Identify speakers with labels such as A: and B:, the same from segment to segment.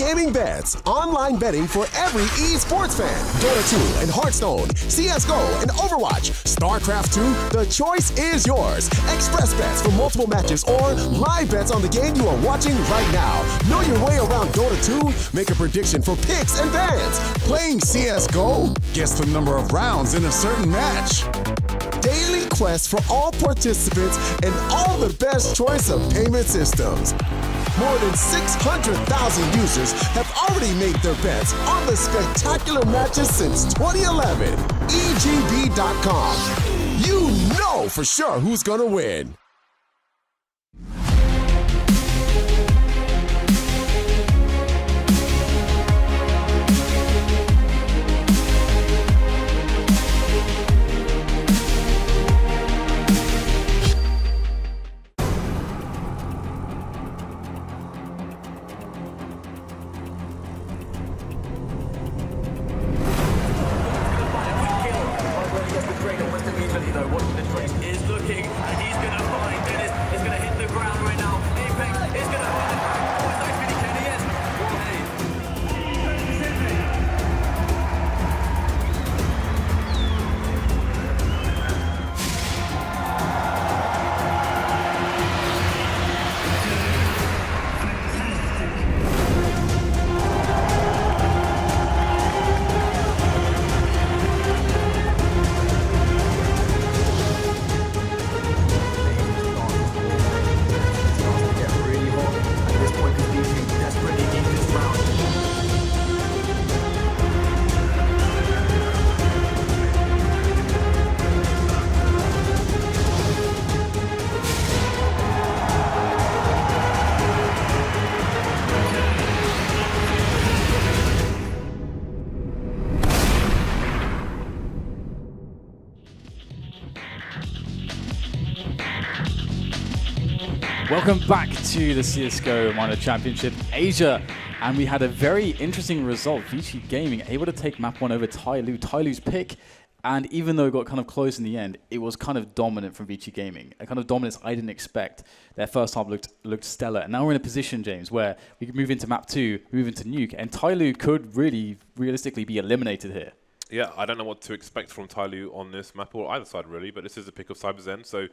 A: gaming bets, online betting for every esports fan. Dota 2 and Hearthstone, CSGO and Overwatch, StarCraft 2, the choice is yours. Express bets for multiple matches or live bets on the game you are watching right now. Know your way around Dota 2? Make a prediction for picks and bans. Playing CSGO? Guess the number of rounds in a certain match. Daily quest for all participants and all the best choice of payment systems. More than 600,000 users have already made their bets on the spectacular matches since 2011. EGB.com. You know for sure who's gonna win.
B: Welcome back to the CSGO Minor Championship Asia, and we had a very interesting result. VG Gaming able to take map 1 over TyLoo, TyLoo's pick, and even though it got kind of close in the end, it was kind of dominant from VG Gaming, a kind of dominance I didn't expect. Their first half looked stellar, and now we're in a position, James, where we can move into map 2, move into Nuke, and TyLoo could really, realistically be eliminated here.
C: Yeah, I don't know what to expect from TyLoo on this map, or either side really, but this is the pick of CyberZen, so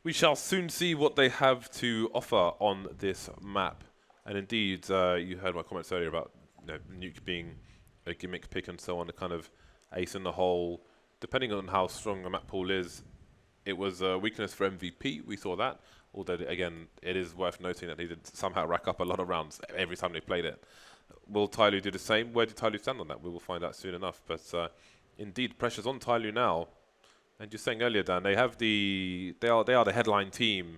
C: we shall soon see what they have to offer on this map. And indeed, you heard my comments earlier about Nuke being a gimmick pick and so on, the kind of ace in the hole. Depending on how strong the map pool is, it was a weakness for MVP. We saw that. Although, again, it is worth noting that they did somehow rack up a lot of rounds every time they played it. Will TyLoo do the same? Where did TyLoo stand on that? We will find out soon enough. But indeed, pressure's on TyLoo now. And just saying earlier, Dan, they are the headline team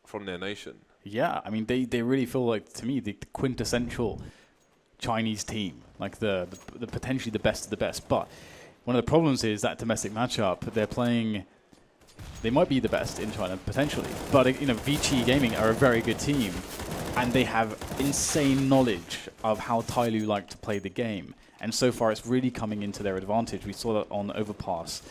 C: from their nation.
B: Yeah, I mean they really feel like, to me, the quintessential Chinese team, like the potentially the best of the best. But one of the problems is that domestic matchup. They're playing. They might be the best in China potentially, but VG Gaming are a very good team, and they have insane knowledge of how TyLoo like to play the game. And so far, it's really coming into their advantage. We saw that on Overpass.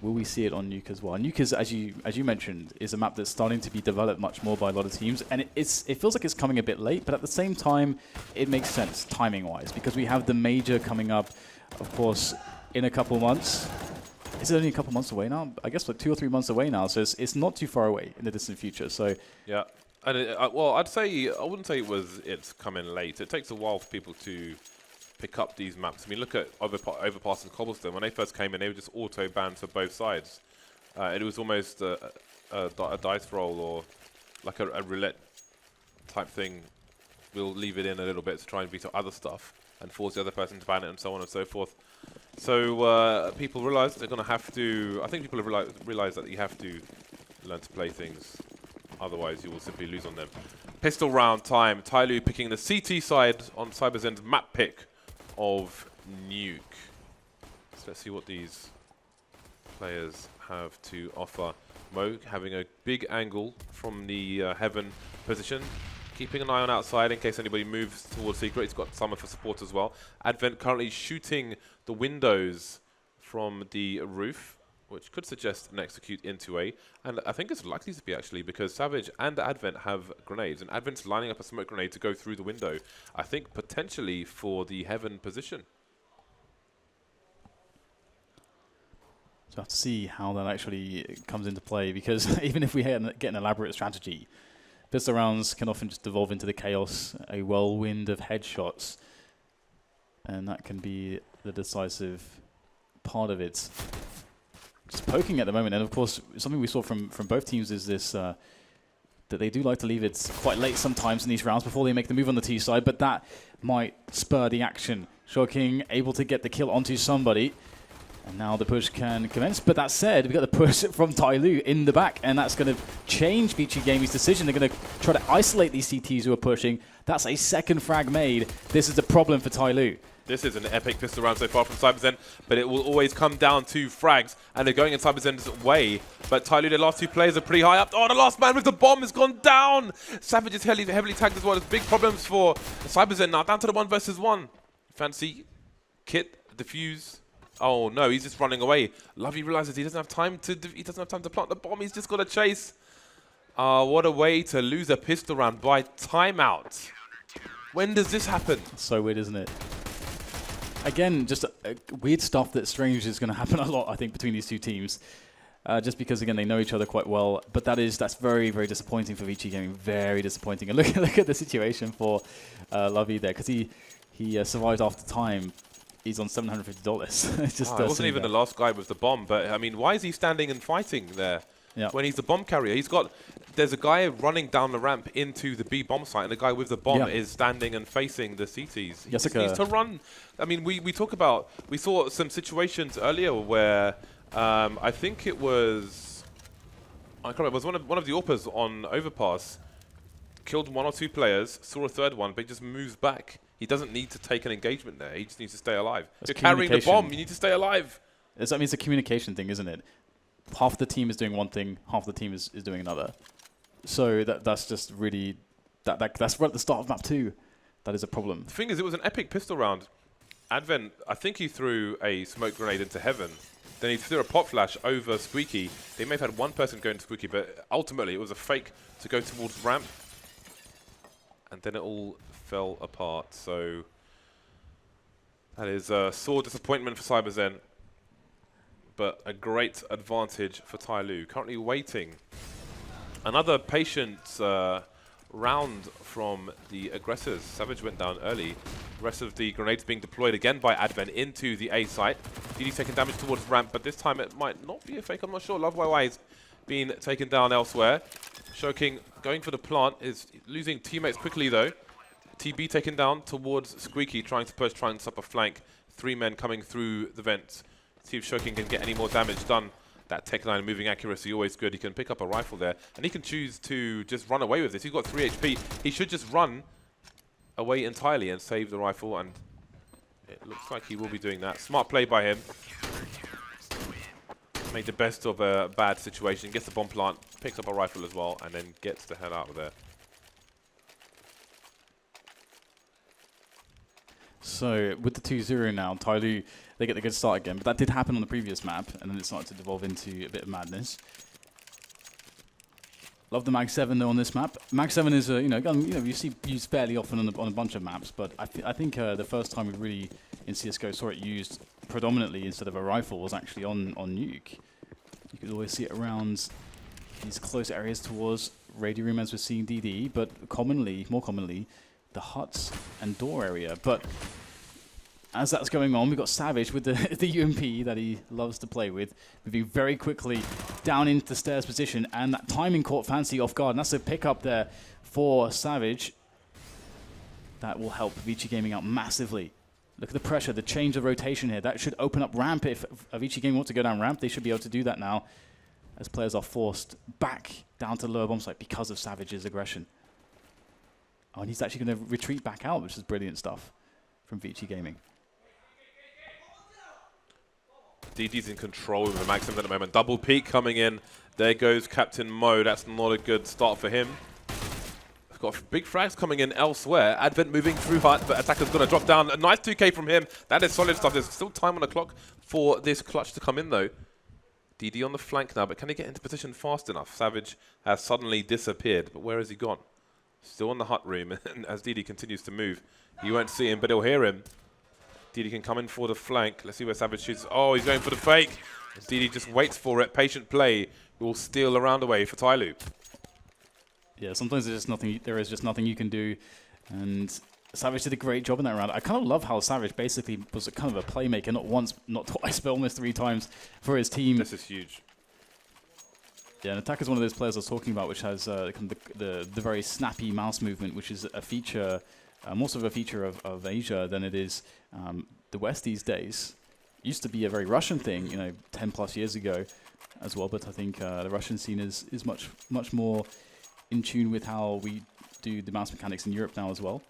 B: Will we see it on Nuke as well? Nuke, is, as you mentioned, is a map that's starting to be developed much more by a lot of teams, and it feels like it's coming a bit late, but at the same time, it makes sense timing-wise, because we have the major coming up, of course, in a couple months. Is it only a couple months away now? I guess like 2 or 3 months away now, so it's not too far away in the distant future. So
C: yeah, and well, I wouldn't say it's coming late. It takes a while for people to pick up these maps. I mean, look at Overpass and Cobblestone. When they first came in, they were just auto-banned for both sides. It was almost a dice roll or like a roulette type thing. We'll leave it in a little bit to try and beat other stuff and force the other person to ban it and so on and so forth. So people realize they're going to have to... I think people have realized that you have to learn to play things. Otherwise, you will simply lose on them. Pistol round time. TyLoo picking the CT side on CyberZen's map pick of Nuke. So let's see what these players have to offer. Mo having a big angle from the Heaven position, keeping an eye on outside in case anybody moves towards Secret. He's got Summer for support as well. Advent currently shooting the windows from the roof, which could suggest an execute into A. And I think it's likely to be, actually, because Savage and Advent have grenades. And Advent's lining up a smoke grenade to go through the window, I think potentially for the Heaven position.
B: So we'll have to see how that actually comes into play, because even if we get an elaborate strategy, pistol rounds can often just devolve into the chaos, a whirlwind of headshots, and that can be the decisive part of it. Just poking at the moment, and of course something we saw from both teams is this that they do like to leave it quite late sometimes in these rounds before they make the move on the T side, but that might spur the action. Shocking, able to get the kill onto somebody, and now the push can commence. But that said, we've got the push from TyLoo in the back, and that's going to change VG Gaming's decision. They're going to try to isolate these CTs who are pushing. That's a second frag made. This is a problem for TyLoo.
C: This is an epic pistol round so far from CyberZen, but it will always come down to frags, and they're going in CyberZen's way. But TyLoo, the last two players are pretty high up. Oh, the last man with the bomb has gone down. Savage is heavily tagged as well. There's big problems for CyberZen now, down to the 1 versus 1. Fancy kit, defuse. Oh no, he's just running away. Lovey realizes he doesn't have time to plant the bomb. He's just got to chase. What a way to lose a pistol round by timeout. When does this happen?
B: So weird, isn't it? Again, just weird stuff that Strange is going to happen a lot, I think, between these two teams. Just because, again, they know each other quite well. But that's very, very disappointing for VG Gaming. Very disappointing. And look at the situation for Lovey there, because he survived after time. He's on $750. It just
C: it wasn't even the last guy with the bomb, but I mean, why is he standing and fighting there when he's the bomb carrier? There's a guy running down the ramp into the B bomb site, and the guy with the bomb is standing and facing the CTs. He just needs to run. I mean, we saw some situations earlier where I think it was, I can't remember, it was one of the AWPers on Overpass, killed 1 or 2 players, saw a third one, but he just moves back. He doesn't need to take an engagement there. He just needs to stay alive. You're carrying the bomb. You need to stay alive.
B: I mean, it's a communication thing, isn't it? Half the team is doing one thing, half the team is doing another. So that's just really that's right at the start of map 2. That is a problem.
C: The thing is, it was an epic pistol round. Advent, I think he threw a smoke grenade into Heaven. Then he threw a pop flash over Squeaky. They may have had one person go into Squeaky, but ultimately it was a fake to go towards ramp. And then it all fell apart. So that is a sore disappointment for CyberZen, but a great advantage for TyLoo. Currently waiting. Another patient round from the aggressors. Savage went down early. The rest of the grenades being deployed again by Advent into the A site. DD's taking damage towards ramp, but this time it might not be a fake. I'm not sure. Love YY is being taken down elsewhere. Shoking going for the plant, is losing teammates quickly though. TB taken down towards Squeaky, trying to push, trying to stop a flank. 3 men coming through the vents. See if Shoking can get any more damage done. That tech line moving accuracy always good. He can pick up a rifle there, and he can choose to just run away with this. He's got 3 HP. He should just run away entirely and save the rifle, and it looks like he will be doing that. Smart play by him. Made the best of a bad situation. Gets the bomb plant, picks up a rifle as well, and then gets the hell out of there.
B: So with the 2-0 now, TyLoo, they get the good start again. But that did happen on the previous map, and then it started to devolve into a bit of madness. Love the Mag 7 though on this map. Mag 7 is you see used fairly often on a bunch of maps, but I think the first time we really in CS:GO saw it used predominantly instead of a rifle was actually on Nuke. You could always see it around these close areas towards radio room as we're seeing DD, but more commonly, the huts and door area. But as that's going on, we've got Savage with the UMP that he loves to play with, moving very quickly down into the stairs position, and that timing caught Fancy off guard, and that's a pickup there for Savage. That will help VG Gaming out massively. Look at the pressure, the change of rotation here. That should open up ramp. If VG Gaming want to go down ramp, they should be able to do that now, as players are forced back down to the lower bomb site because of Savage's aggression. Oh, and he's actually going to retreat back out, which is brilliant stuff from VG Gaming.
C: DD's in control of the Mag 7 at the moment. Double peek coming in. There goes Captain Mo. That's not a good start for him. He's got big frags coming in elsewhere. Advent moving through hut, but Attacker's going to drop down. A nice 2K from him. That is solid stuff. There's still time on the clock for this clutch to come in, though. DD on the flank now, but can he get into position fast enough? Savage has suddenly disappeared, but where has he gone? Still in the hut room, and as DD continues to move, you won't see him, but he'll hear him. DD can come in for the flank. Let's see where Savage shoots. Oh, he's going for the fake. DD just waits for it. Patient play will steal around away for TyLoo.
B: Yeah, sometimes there is just nothing you can do, and Savage did a great job in that round. I kind of love how Savage basically was kind of a playmaker, not once, not twice, but almost 3 times for his team.
C: This is huge.
B: Yeah, and Attack is one of those players I was talking about, which has kind of the very snappy mouse movement, which is a feature, more sort of a feature of Asia than it is the West these days. Used to be a very Russian thing, 10 plus years ago as well, but I think the Russian scene is much more in tune with how we do the mouse mechanics in Europe now as well.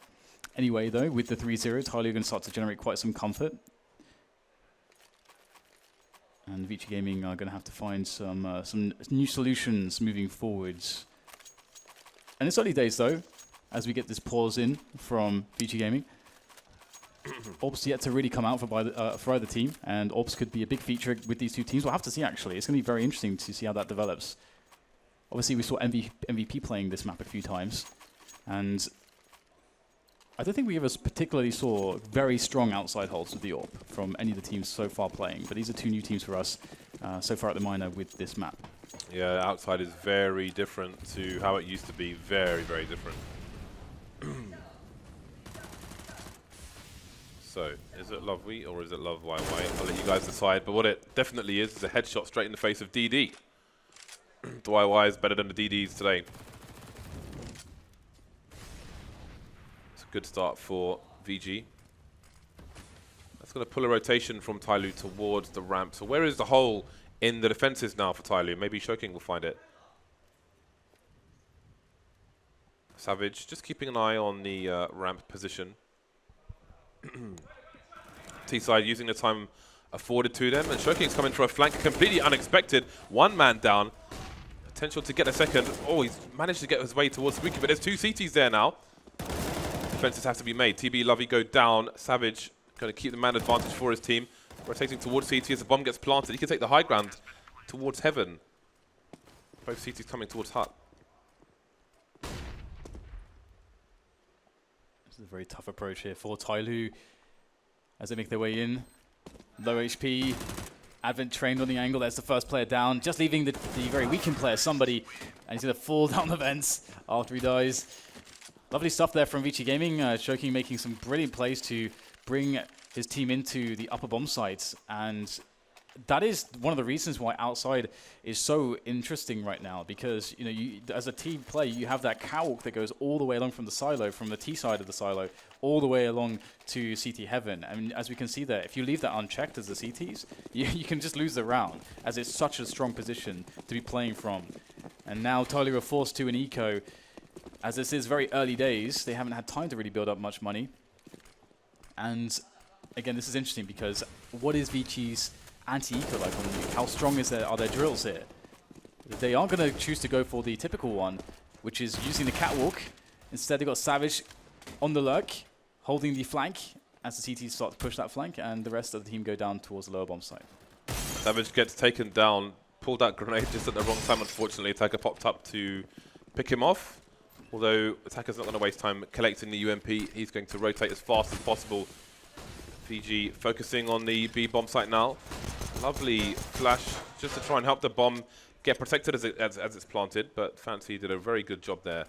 B: Anyway, though, with the 3-0, TyLoo are going to start to generate quite some comfort. And VG Gaming are going to have to find some new solutions moving forwards. And it's early days, though, as we get this pause in from VG Gaming. Orbs yet to really come out for either team, and Orbs could be a big feature with these two teams. We'll have to see, actually. It's going to be very interesting to see how that develops. Obviously, we saw MVP playing this map a few times, and I don't think we ever particularly saw very strong outside holds with the Orb from any of the teams so far playing, but these are 2 new teams for us so far at the minor with this map.
C: Yeah, outside is very different to how it used to be. Very, very different. So, is it Love Wheat or is it Love YY? I'll let you guys decide, but what it definitely is a headshot straight in the face of DD. The YY is better than the DDs today. It's a good start for VG. That's going to pull a rotation from TyLoo towards the ramp. So where is the hole in the defenses now for TyLoo? Maybe Shoking will find it. Savage just keeping an eye on the ramp position. T-side using the time afforded to them, and Shoking's coming for a flank, completely unexpected. 1 man down. Potential to get a second. Oh, he's managed to get his way towards Spooky, but there's 2 CTs there now. Defenses have to be made. TB Lovey go down. Savage going to keep the man advantage for his team. Rotating towards CT as the bomb gets planted. He can take the high ground towards Heaven. Both CTs coming towards Hut.
B: This is a very tough approach here for TyLoo as they make their way in. Low HP. Advent trained on the angle. That's the first player down. Just leaving the very weakened player, somebody, and he's going to fall down the vents after he dies. Lovely stuff there from VG Gaming. Shoking making some brilliant plays to bring his team into the upper bomb sites, and that is one of the reasons why outside is so interesting right now, because you as a team play, you have that catwalk that goes all the way along from the silo, from the T side of the silo, all the way along to CT Heaven. I mean, as we can see there, if you leave that unchecked as the CTs, you can just lose the round, as it's such a strong position to be playing from. And now TyLoo are forced to an eco, as this is very early days. They haven't had time to really build up much money. And again, this is interesting because what is VG's anti-eco like on Nuke? How strong are their drills here? They aren't going to choose to go for the typical one, which is using the catwalk. Instead, they've got Savage on the lurk, holding the flank as the CTs start to push that flank, and the rest of the team go down towards the lower bomb site.
C: Savage gets taken down, pulled that grenade just at the wrong time, unfortunately. Attacker popped up to pick him off. Although Attacker's not going to waste time collecting the UMP, he's going to rotate as fast as possible. VG focusing on the B bomb site now. Lovely flash just to try and help the bomb get protected as it's planted, but Fancy did a very good job there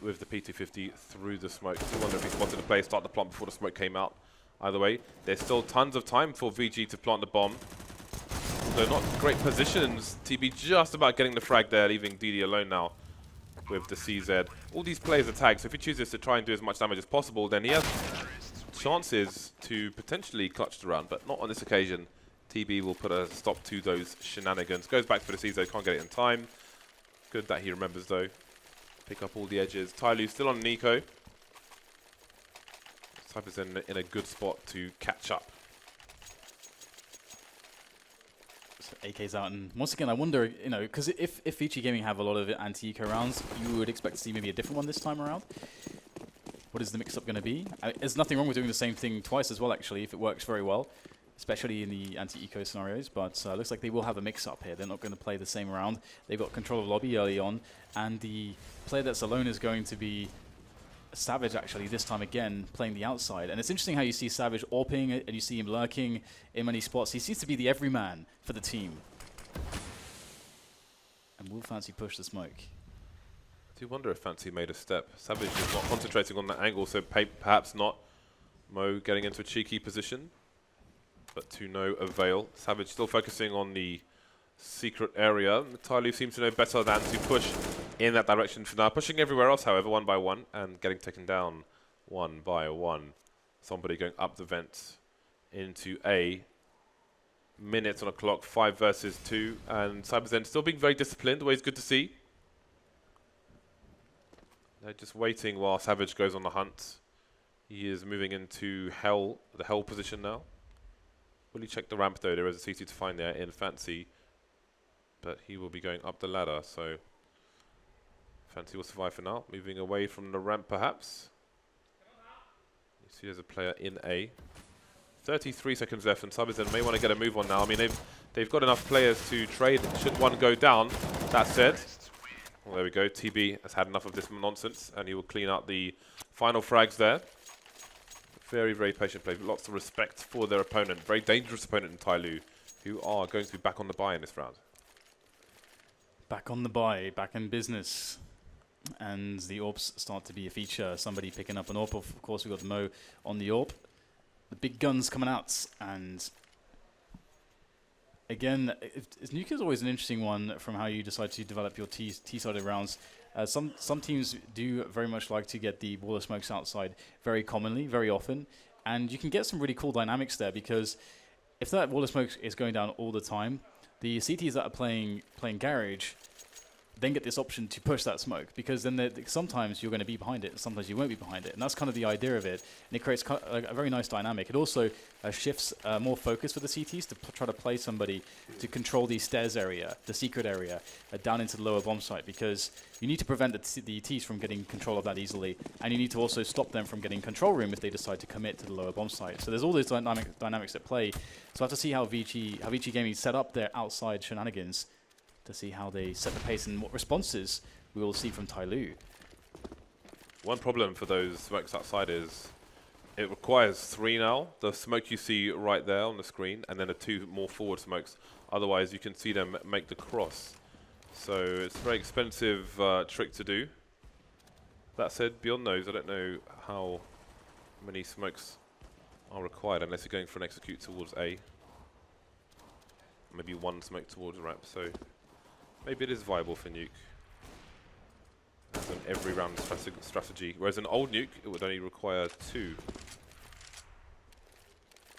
C: with the P250 through the smoke. I wonder if he spotted the play, start the plant before the smoke came out. Either way, there's still tons of time for VG to plant the bomb. Although not great positions. TB just about getting the frag there, leaving DD alone now with the CZ. All these players are tagged, so if he chooses to try and do as much damage as possible, then he has chances to potentially clutch the round, but not on this occasion. TB will put a stop to those shenanigans. Goes back for the CZ, can't get it in time. Good that he remembers though. Pick up all the edges. TyLoo still on Nico. TyberZen in a good spot to catch up.
B: So AK's out, and once again, I wonder, because if VG Gaming have a lot of anti-eco rounds, you would expect to see maybe a different one this time around. What is the mix-up going to be? There's nothing wrong with doing the same thing twice as well, actually, if it works very well. especially in the anti-eco scenarios, but looks like they will have a mix-up here. They're not going to play the same round. They've got control of lobby early on, and the player that's alone is going to be Savage, actually, this time again, playing the outside. And it's interesting how you see Savage AWPing, and you see him lurking in many spots. He seems to be the everyman for the team. And will Fancy push the smoke?
C: I do wonder if Fancy made a step. Savage is not concentrating on that angle, so perhaps not. Mo getting into a cheeky position, but to no avail. Savage still focusing on the secret area. TyLoo seems to know better than to push in that direction for now. Pushing everywhere else, however, one by one, and getting taken down one by one. Somebody going up the vent into A. Minutes on a clock, 5 versus 2, and CyberZen still being very disciplined, always good to see. They're just waiting while Savage goes on the hunt. He is moving into the hell position now. Will he check the ramp though? There is a CT to find there in Fancy, but he will be going up the ladder, so Fancy will survive for now. Moving away from the ramp perhaps. You see there's a player in A. 33 seconds left, and CyberZen may want to get a move on now. I mean, they've got enough players to trade should one go down. That said, well, there we go. TB has had enough of this nonsense, and he will clean out the final frags there. Very, very patient play. Lots of respect for their opponent. Very dangerous opponent in TyLoo, who are going to be back on the buy in this round.
B: Back on the buy, back in business. And the AWPs start to be a feature. Somebody picking up an AWP. Of course, we've got Mo on the AWP. The big guns coming out, and again, Nuke is always an interesting one from how you decide to develop your T-sided rounds. Some teams do very much like to get the wall of smokes outside very commonly, very often, and you can get some really cool dynamics there, because if that wall of smoke is going down all the time, the CTs that are playing Garage then get this option to push that smoke, because then sometimes you're going to be behind it, and sometimes you won't be behind it, and that's kind of the idea of it, and it creates a very nice dynamic. It also shifts more focus for the CTs to try to play somebody to control the stairs area, the secret area, down into the lower bomb site, because you need to prevent the ETs from getting control of that easily, and you need to also stop them from getting control room if they decide to commit to the lower bomb site. So there's all these dynamics at play. So I have to see how VG Gaming set up their outside shenanigans, to see how they set the pace and what responses we will see from TyLoo.
C: One problem for those smokes outside is it requires 3 now. The smoke you see right there on the screen, and then the 2 more forward smokes. Otherwise, you can see them make the cross. So it's a very expensive trick to do. That said, beyond those, I don't know how many smokes are required unless you're going for an execute towards A. Maybe 1 smoke towards ramp. So maybe it is viable for Nuke. As an every round strategy. Whereas an old Nuke, it would only require 2.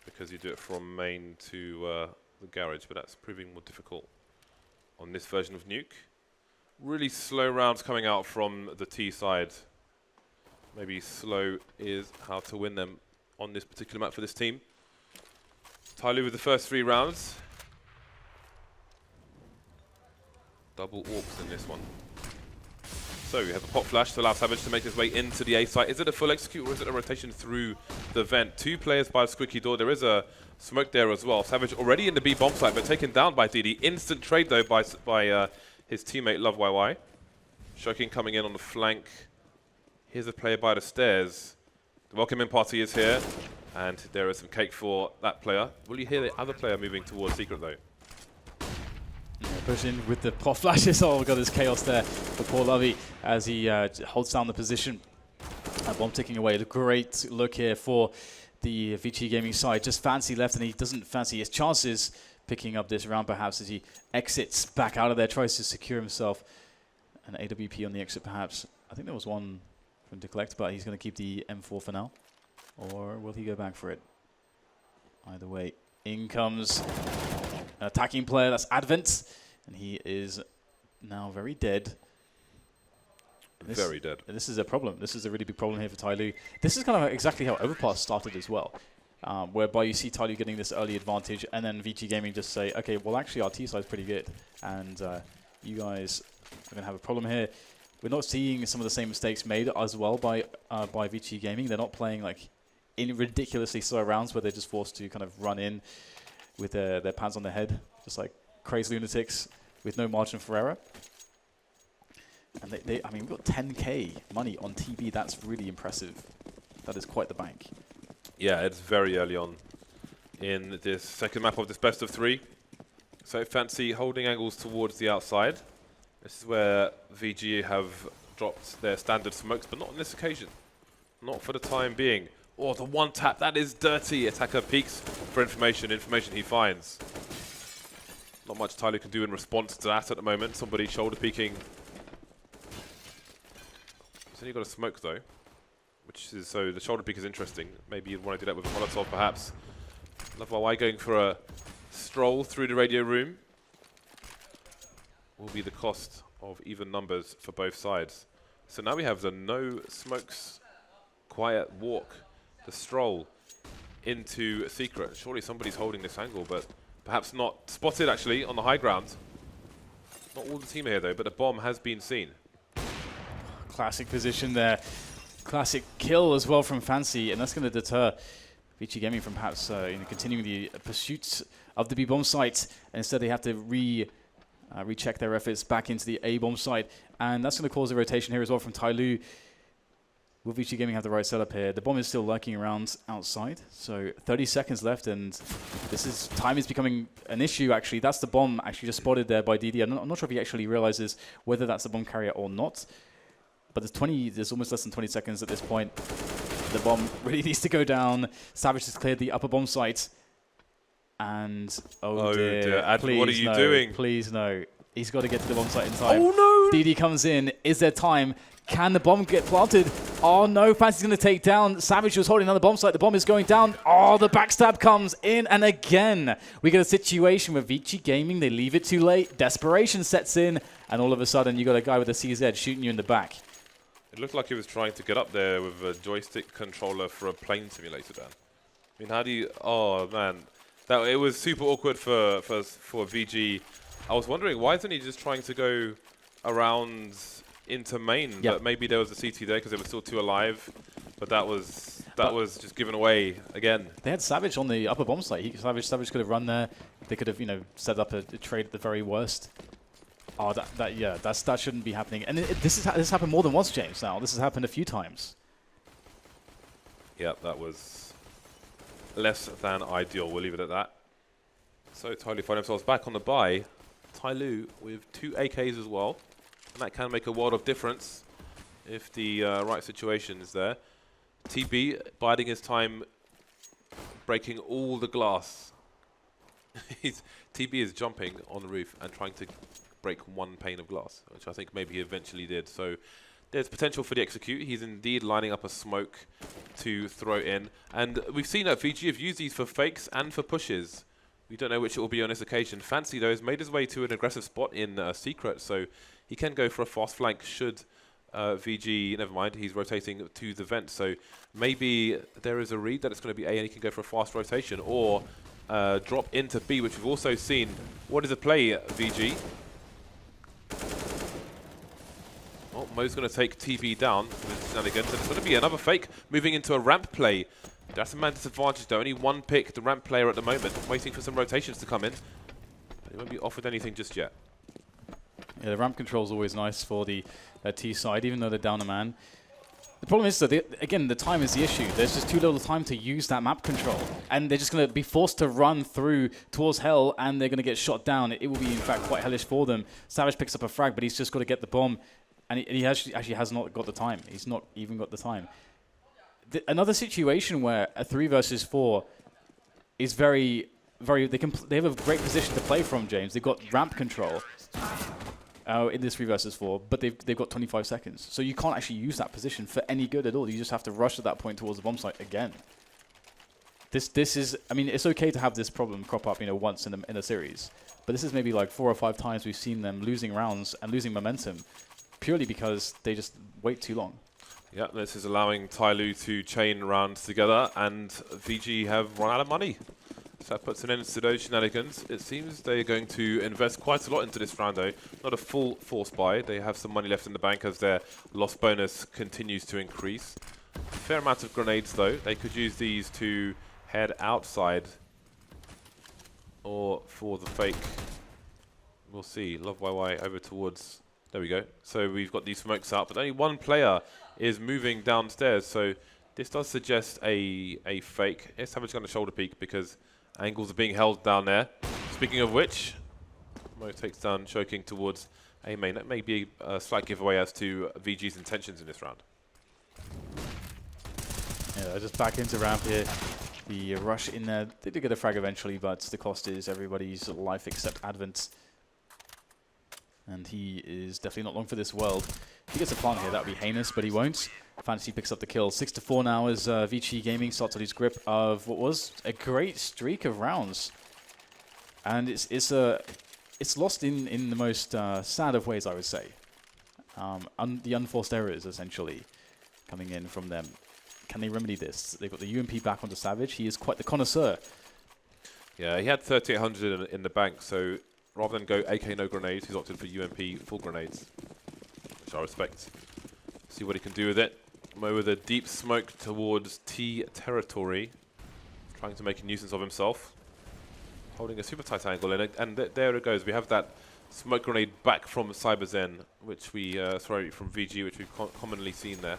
C: Because you do it from main to the garage, but that's proving more difficult on this version of Nuke. Really slow rounds coming out from the T side. Maybe slow is how to win them on this particular map for this team. TyLoo with the first 3 rounds. Double AWPs in this one. So we have a pop flash to allow Savage to make his way into the A site. Is it a full execute or is it a rotation through the vent? 2 players by the squeaky door. There is a smoke there as well. Savage already in the B bomb site, but taken down by DD. Instant trade though by his teammate Love YY. Shokin coming in on the flank. Here's a player by the stairs. The welcoming party is here, and there is some cake for that player. Will you hear the other player moving towards secret though?
B: Push in with the pop flashes. Oh, got this chaos there for poor Lovey as he holds down the position. Bomb ticking away. A great look here for the VG Gaming side. Just Fancy left, and he doesn't fancy his chances picking up this round perhaps as he exits back out of there, tries to secure himself. An AWP on the exit perhaps. I think there was one for him to collect, but he's going to keep the M4 for now. Or will he go back for it? Either way, in comes an attacking player. That's Advent. And he is now very dead.
C: Very dead.
B: This is a problem. This is a really big problem here for TyLoo. This is kind of exactly how Overpass started as well, whereby you see TyLoo getting this early advantage, and then VG Gaming just say, okay, well actually our T side is pretty good, and you guys are going to have a problem here. We're not seeing some of the same mistakes made as well by VG Gaming. They're not playing like in ridiculously slow rounds where they're just forced to kind of run in with their pants on their head, just like crazy lunatics with no margin for error. And I mean, we've got 10k money on TB. That's really impressive. That is quite the bank.
C: Yeah, it's very early on in this second map of this best of 3. So Fancy holding angles towards the outside. This is where VG have dropped their standard smokes, but not on this occasion. Not for the time being. Oh, the one tap, that is dirty. Attacker peeks for information he finds. Not much TyLoo can do in response to that at the moment. Somebody shoulder peeking. He's only got a smoke though, which is, so the shoulder peek is interesting. Maybe you'd want to do that with a Molotov perhaps. Love YY going for a stroll through the radio room. Will be the cost of even numbers for both sides. So now we have the no smokes, quiet walk, the stroll into a secret. Surely somebody's holding this angle, but perhaps not. Spotted actually on the high ground. Not all the team here though, but the bomb has been seen.
B: Classic position there. Classic kill as well from Fancy, and that's going to deter VG Gaming from perhaps continuing the pursuit of the B-bomb site. And instead they have to recheck their efforts back into the A-bomb site, and that's going to cause a rotation here as well from TyLoo. Will VG Gaming have the right setup here? The bomb is still lurking around outside, so 30 seconds left, and time is becoming an issue actually. That's the bomb actually just spotted there by DD. I'm not sure if he actually realizes whether that's the bomb carrier or not. But there's almost less than 20 seconds at this point. The bomb really needs to go down. Savage has cleared the upper bomb site. And, oh dear.
C: Please, what are you doing?
B: Please no. He's got to get to the bomb site in time.
C: Oh no!
B: DD comes in. Is there time? Can the bomb get planted? Oh no, Fancy's going to take down. Savage was holding another bomb site. The bomb is going down. Oh, the backstab comes in. And again, we get a situation where VG Gaming, they leave it too late. Desperation sets in. And all of a sudden, you got a guy with a CZ shooting you in the back.
C: It looked like he was trying to get up there with a joystick controller for a plane simulator, Dan. I mean, how do you... Oh, man. It was super awkward for VG. I was wondering, why isn't he just trying to go around into main?
B: Yep.
C: But maybe there was a CT there because they were still 2 alive. But that was just given away again.
B: They had Savage on the upper bomb site. Savage could have run there. They could have, set up a trade at the very worst. Oh, that shouldn't be happening. And this happened more than once, James. Now this has happened a few times.
C: Yeah, that was less than ideal. We'll leave it at that. So TyLoo find themselves back on the bye. TyLoo with 2 AKs as well, and that can make a world of difference if the right situation is there. TB biding his time, breaking all the glass. TB is jumping on the roof and trying to break 1 pane of glass, which I think maybe he eventually did. So there's potential for the execute. He's indeed lining up a smoke to throw in. And we've seen that VG have used these for fakes and for pushes. We don't know which it will be on this occasion. Fancy, though, has made his way to an aggressive spot in Secret, so he can go for a fast flank should VG... Never mind, he's rotating to the vent. So maybe there is a read that it's going to be A and he can go for a fast rotation, or drop into B, which we've also seen. What is a play, VG? Oh, Mo's going to take TB down with shenanigans, and it's going to be another fake moving into a ramp play. That's a man disadvantage though, only 1 pick, the ramp player at the moment, waiting for some rotations to come in. He won't be offered anything just yet.
B: Yeah, the ramp control is always nice for the T side, even though they're down a man. The problem is, that again, the time is the issue. There's just too little time to use that map control. And they're just going to be forced to run through towards hell, and they're going to get shot down. It will be, in fact, quite hellish for them. Savage picks up a frag, but he's just got to get the bomb. And he actually has not got the time. He's not even got the time. Another situation where a 3 versus 4 is very... They have a great position to play from, James. They've got ramp control in this 3 versus 4, but they've got 25 seconds. So you can't actually use that position for any good at all. You just have to rush at that point towards the bomb site again. This is... I mean, it's okay to have this problem crop up, once in a series. But this is maybe like 4 or 5 times we've seen them losing rounds and losing momentum purely because they just wait too long.
C: Yeah, this is allowing TyLoo to chain rounds together, and VG have run out of money. So that puts an end to those shenanigans. It seems they're going to invest quite a lot into this round, though. Not a full force buy. They have some money left in the bank as their loss bonus continues to increase. fair amount of grenades though. They could use these to head outside or for the fake. We'll see. Love YY over towards. There we go. So we've got these smokes out, but only one player is moving downstairs. So this does suggest a fake. It's Savage going to shoulder peek because angles are being held down there. Speaking of which, Mo takes down choking towards A main. That may be a slight giveaway as to VG's intentions in this round.
B: Yeah, they're just back into ramp here. The rush in there. They did get a frag eventually, but the cost is everybody's life except Advent. And he is definitely not long for this world. If he gets a plant here, that would be heinous, but he won't. Fantasy picks up the kill. 6-4 now as VG Gaming starts to lose grip of what was a great streak of rounds. And it's lost in the most sad of ways, I would say. The unforced errors, essentially, coming in from them. Can they remedy this? They've got the UMP back onto Savage. He is quite the connoisseur.
C: Yeah, he had 3,800 in the bank, so rather than go AK no grenades, he's opted for UMP full grenades, which I respect. See what he can do with it. Mo with a deep smoke towards T territory, trying to make a nuisance of himself. Holding a super tight angle, and there it goes. We have that smoke grenade back from CyberZen, which we, from VG, which we've commonly seen there.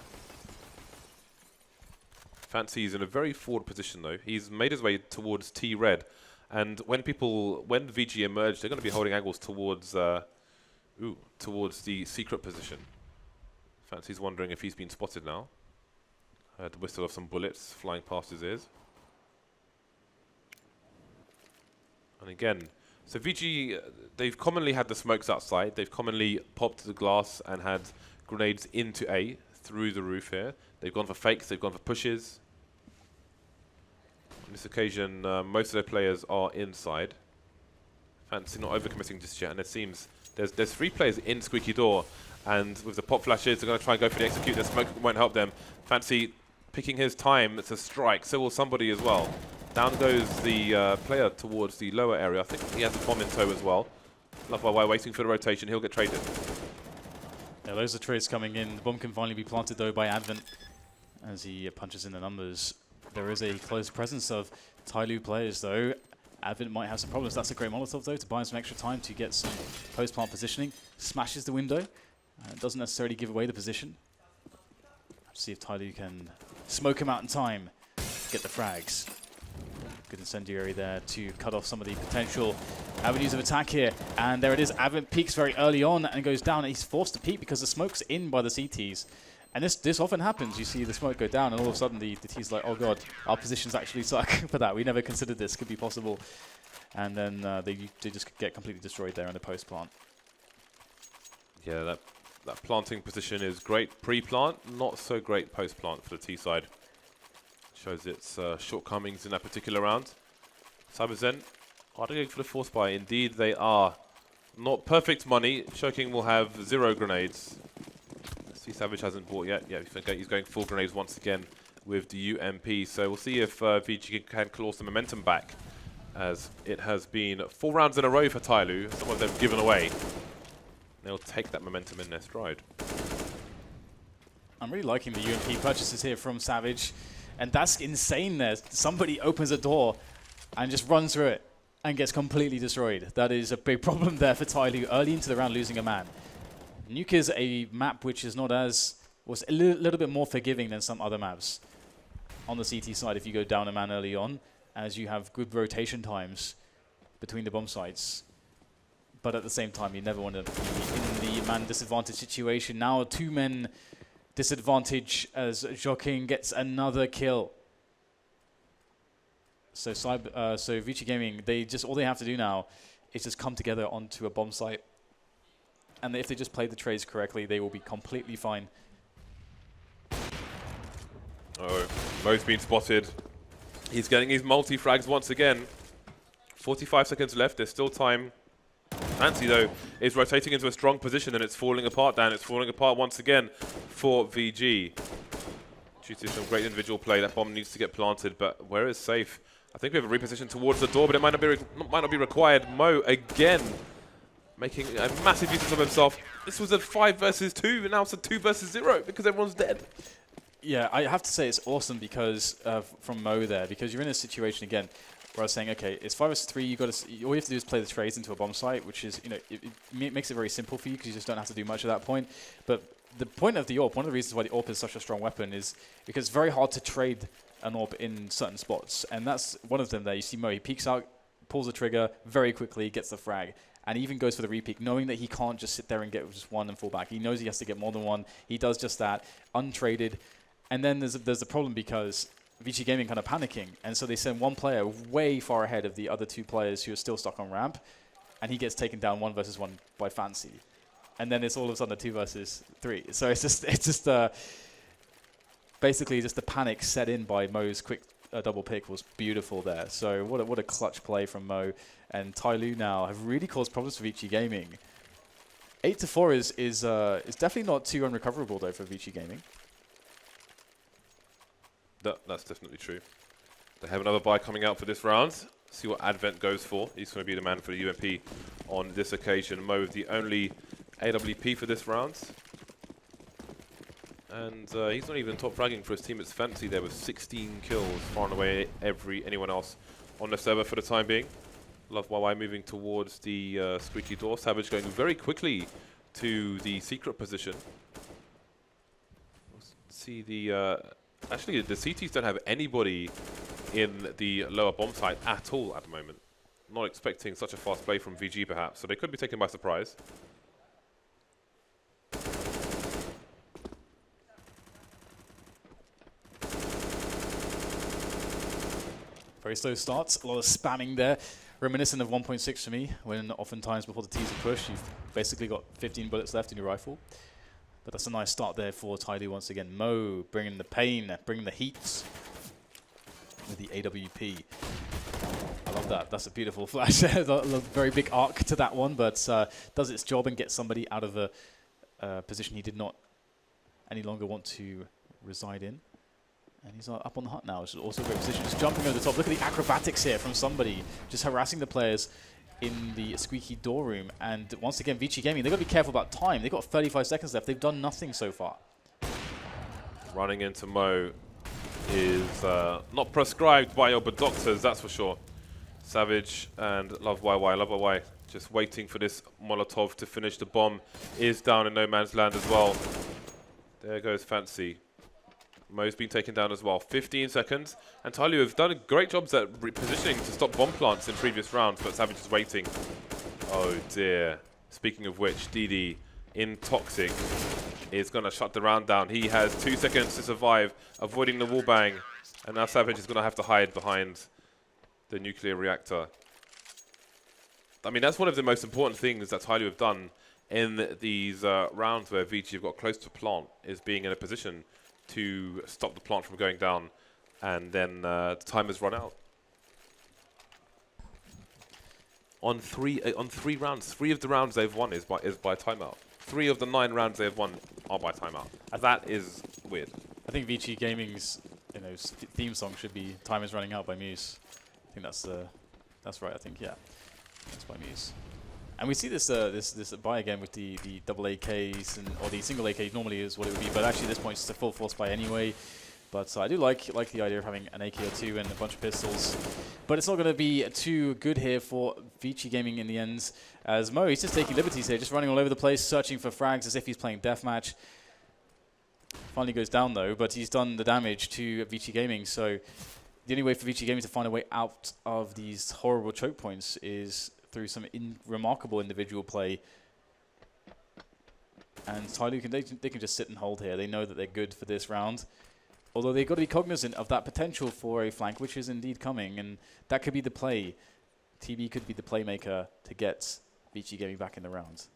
C: Fancy's in a very forward position though. He's made his way towards T red, and when VG emerge, they're going to be holding angles towards towards the secret position. Fancy's wondering if he's been spotted now. Heard the whistle of some bullets flying past his ears. And again, so VG, they've commonly had the smokes outside. They've commonly popped the glass and had grenades into A through the roof here. They've gone for fakes, they've gone for pushes. On this occasion, most of their players are inside. Fancy not overcommitting just yet, and it seems there's 3 players in Squeaky Door, and with the pop flashes, they're going to try and go for the execute. The smoke won't help them. Fancy picking his time to strike, so will somebody as well. Down goes the player towards the lower area. I think he has a bomb in tow as well. Love YY waiting for the rotation. He'll get traded.
B: Yeah, those are trades coming in. The bomb can finally be planted though by Advent as he punches in the numbers. There is a close presence of TyLoo players though. Advent might have some problems. That's a great Molotov though to buy him some extra time to get some post-plant positioning. Smashes the window. Doesn't necessarily give away the position. Let's see if TyLoo can smoke him out in time. Get the frags. Good incendiary there to cut off some of the potential avenues of attack here. And there it is. Advent peaks very early on and goes down. He's forced to peek because the smoke's in by the CTs. And this often happens. You see the smoke go down and all of a sudden the T's like, oh god, our positions actually suck for that. We never considered this could be possible. And then they just get completely destroyed there in the post plant.
C: Yeah, that planting position is great pre-plant, not so great post-plant for the T side. Shows its shortcomings in that particular round. CyberZen, are they going for the force buy? Indeed they are. Not perfect money. Choking will have 0 grenades. See, Savage hasn't bought yet. Yeah, he's going full grenades once again with the UMP. So we'll see if VG can claw some momentum back, as it has been 4 rounds in a row for TyLoo. Some of them given away. They'll take that momentum in their stride.
B: I'm really liking the UMP purchases here from Savage. And that's insane there. Somebody opens a door and just runs through it and gets completely destroyed. That is a big problem there for TyLoo early into the round, losing a man. Nuke is a map which is not as, was a little bit more forgiving than some other maps on the CT side if you go down a man early on, as you have good rotation times between the bomb sites. But at the same time, you never want to be in the man disadvantage situation. Now 2 men disadvantage as Joking gets another kill. So VG Gaming, all they have to do now is just come together onto a bomb site. And if they just play the trades correctly, they will be completely fine.
C: Oh, Mo's been spotted. He's getting his multi-frags once again. 45 seconds left, there's still time. Fancy though is rotating into a strong position and it's falling apart down. It's falling apart once again for VG. Due to some great individual play, that bomb needs to get planted, but where is safe? I think we have a reposition towards the door, but it might not be required. Mo again making a massive use of himself. This was a 5 versus 2, and now it's a 2 versus 0 because everyone's dead.
B: Yeah, I have to say it's awesome because from Mo there, because you're in a situation again where I was saying, okay, it's 5 vs 3. All you have to do is play the trades into a bomb site, which is, it makes it very simple for you because you just don't have to do much at that point. But the point of the AWP, one of the reasons why the AWP is such a strong weapon is because it's very hard to trade an AWP in certain spots, and that's one of them there. You see Mo, he peeks out, pulls the trigger very quickly, gets the frag, and he even goes for the repeat, knowing that he can't just sit there and get just one and fall back. He knows he has to get more than one. He does just that, untraded. And then there's a problem because VG Gaming kind of panicking, and so they send one player way far ahead of the other 2 players who are still stuck on ramp, and he gets taken down 1 versus 1 by Fancy. And then it's all of a sudden a 2 versus 3. So it's just basically just the panic set in by Mo's quick double pick was beautiful there. So what a clutch play from Mo. And TyLoo now have really caused problems for VG Gaming. 8-4 is definitely not too unrecoverable though for VG Gaming.
C: That's definitely true. They have another buy coming out for this round. See what Advent goes for. He's going to be the man for the UMP on this occasion. Mo is the only AWP for this round. And he's not even top fragging for his team. It's Fancy there with 16 kills, far and away anyone else on the server for the time being. Love YY moving towards the squeaky door. Savage going very quickly to the secret position. See the... actually, the CTs don't have anybody in the lower bomb site at all at the moment. Not expecting such a fast play from VG perhaps, so they could be taken by surprise.
B: Very slow starts, a lot of spamming there. Reminiscent of 1.6 for me, when oftentimes before the teaser push, you've basically got 15 bullets left in your rifle. But that's a nice start there for TyLoo once again. Mo bringing the pain, bringing the heats with the AWP. I love that. That's a beautiful flash. A very big arc to that one, but does its job and gets somebody out of a position he did not any longer want to reside in. And he's up on the hut now, which is also a great position. Just jumping over the top. Look at the acrobatics here from somebody. Just harassing the players in the squeaky door room. And once again, VG Gaming, they've got to be careful about time. They've got 35 seconds left. They've done nothing so far.
C: Running into Mo is not prescribed by your doctors, that's for sure. Savage and Love YY just waiting for this Molotov to finish. The bomb is down in no man's land as well. There goes Fancy. Mo's been taken down as well. 15 seconds. And TyLoo have done a great job at repositioning to stop bomb plants in previous rounds, but Savage is waiting. Oh dear. Speaking of which, DD in Toxic is going to shut the round down. He has 2 seconds to survive, avoiding the wall bang. And now Savage is going to have to hide behind the nuclear reactor. I mean, that's one of the most important things that TyLoo have done in these rounds where VG have got close to plant, is being in a position to stop the plant from going down, and then the time has run out. On three rounds, 3 of the rounds they've won is by timeout. 3 of the 9 rounds they have won are by timeout. That is weird.
B: I think VG Gaming's theme song should be "Time Is Running Out" by Muse. I think that's right. I think that's by Muse. And we see this buy again with the double AKs or the single AKs normally is what it would be, but actually at this point it's a full force buy anyway. But I do like the idea of having an AK or 2 and a bunch of pistols. But it's not going to be too good here for VG Gaming in the end. As Mo, he's just taking liberties here, just running all over the place, searching for frags as if he's playing deathmatch. Finally goes down though, but he's done the damage to VG Gaming. So the only way for VG Gaming to find a way out of these horrible choke points is through some remarkable individual play. And TyLoo they can just sit and hold here. They know that they're good for this round. Although they've got to be cognizant of that potential for a flank, which is indeed coming, and that could be the play. TB could be the playmaker to get VG Gaming back in the round.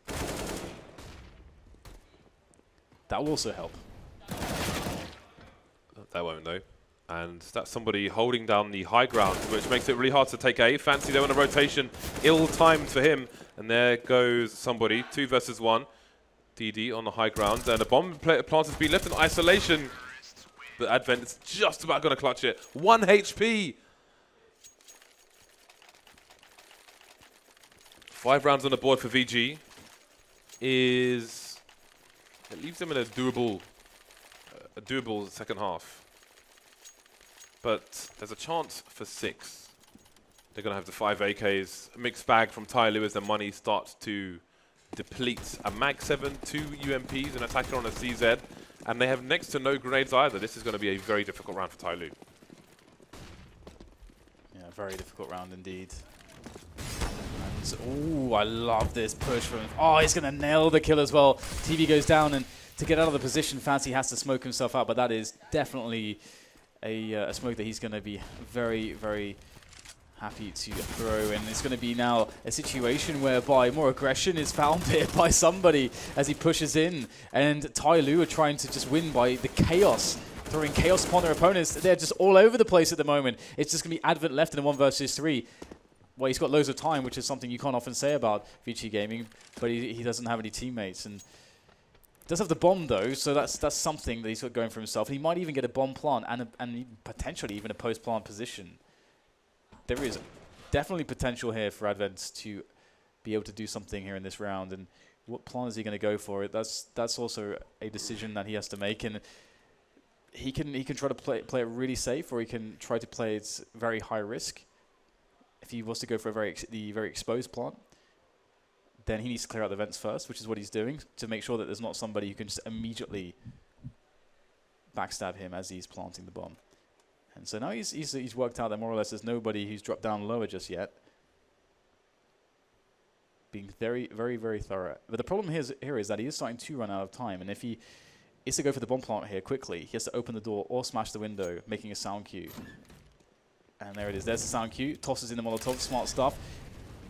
B: That will also help.
C: That won't though. And that's somebody holding down the high ground, which makes it really hard to take A. Fancy though on a rotation, ill-timed for him. And there goes somebody, 2 versus 1. DD on the high ground, and a bomb plant has been left in isolation. But Advent is just about going to clutch it. 1 HP. 5 rounds on the board for VG. It leaves them in a doable a doable second half. But there's a chance for 6. They're going to have the 5 AKs. A mixed bag from TyLoo as their money starts to deplete. A Mag 7, 2 UMPs, an attacker on a CZ. And they have next to no grenades either. This is going to be a very difficult round for TyLoo.
B: Yeah, very difficult round indeed. Oh, I love this push from him. Oh, he's going to nail the kill as well. TV goes down, and to get out of the position, Fancy has to smoke himself out, but that is definitely a smoke that he's going to be very, very happy to throw. And it's going to be now a situation whereby more aggression is found here by somebody as he pushes in. And TyLoo are trying to just win by the chaos, throwing chaos upon their opponents. They're just all over the place at the moment. It's just going to be Advent left in a 1 versus 3. Well, he's got loads of time, which is something you can't often say about VG Gaming, but he doesn't have any teammates. And does have the bomb, though, so that's something that he's got going for himself. And he might even get a bomb plant and potentially even a post-plant position. There is definitely potential here for Advent to be able to do something here in this round. And what plant is he going to go for? That's also a decision that he has to make. And he can try to play it really safe, or he can try to play it very high risk. If he was to go for the very exposed plant, then he needs to clear out the vents first, which is what he's doing, to make sure that there's not somebody who can just immediately backstab him as he's planting the bomb. And so now he's worked out that more or less there's nobody who's dropped down lower just yet. Being very, very, very thorough. But the problem here is that he is starting to run out of time, and if he is to go for the bomb plant here quickly, he has to open the door or smash the window, making a sound cue. And there it is. There's the sound cue. Tosses in the Molotov. Smart stuff.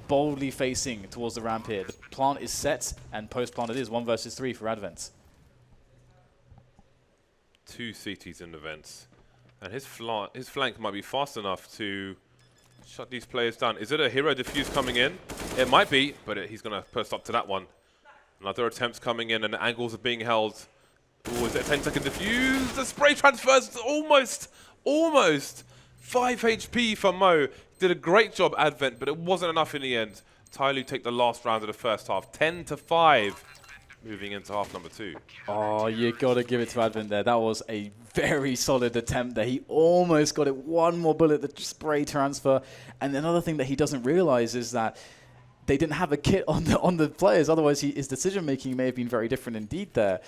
B: Boldly facing towards the ramp here. The plant is set, and post-plant it is. 1 versus 3 for Advent.
C: 2 CTs in the vents. And his flank might be fast enough to shut these players down. Is it a hero defuse coming in? It might be, but he's going to post up to that one. Another attempt's coming in, and the angles are being held. Ooh, is it a 10-second defuse? The spray transfers almost. 5 HP for Mo. Did a great job, Advent, but it wasn't enough in the end. TyLoo take the last round of the first half. 10-5, moving into half number 2.
B: Oh, you got to give it to Advent there. That was a very solid attempt there. He almost got it. One more bullet, the spray transfer. And another thing that he doesn't realize is that they didn't have a kit on the players. Otherwise, his decision-making may have been very different indeed there.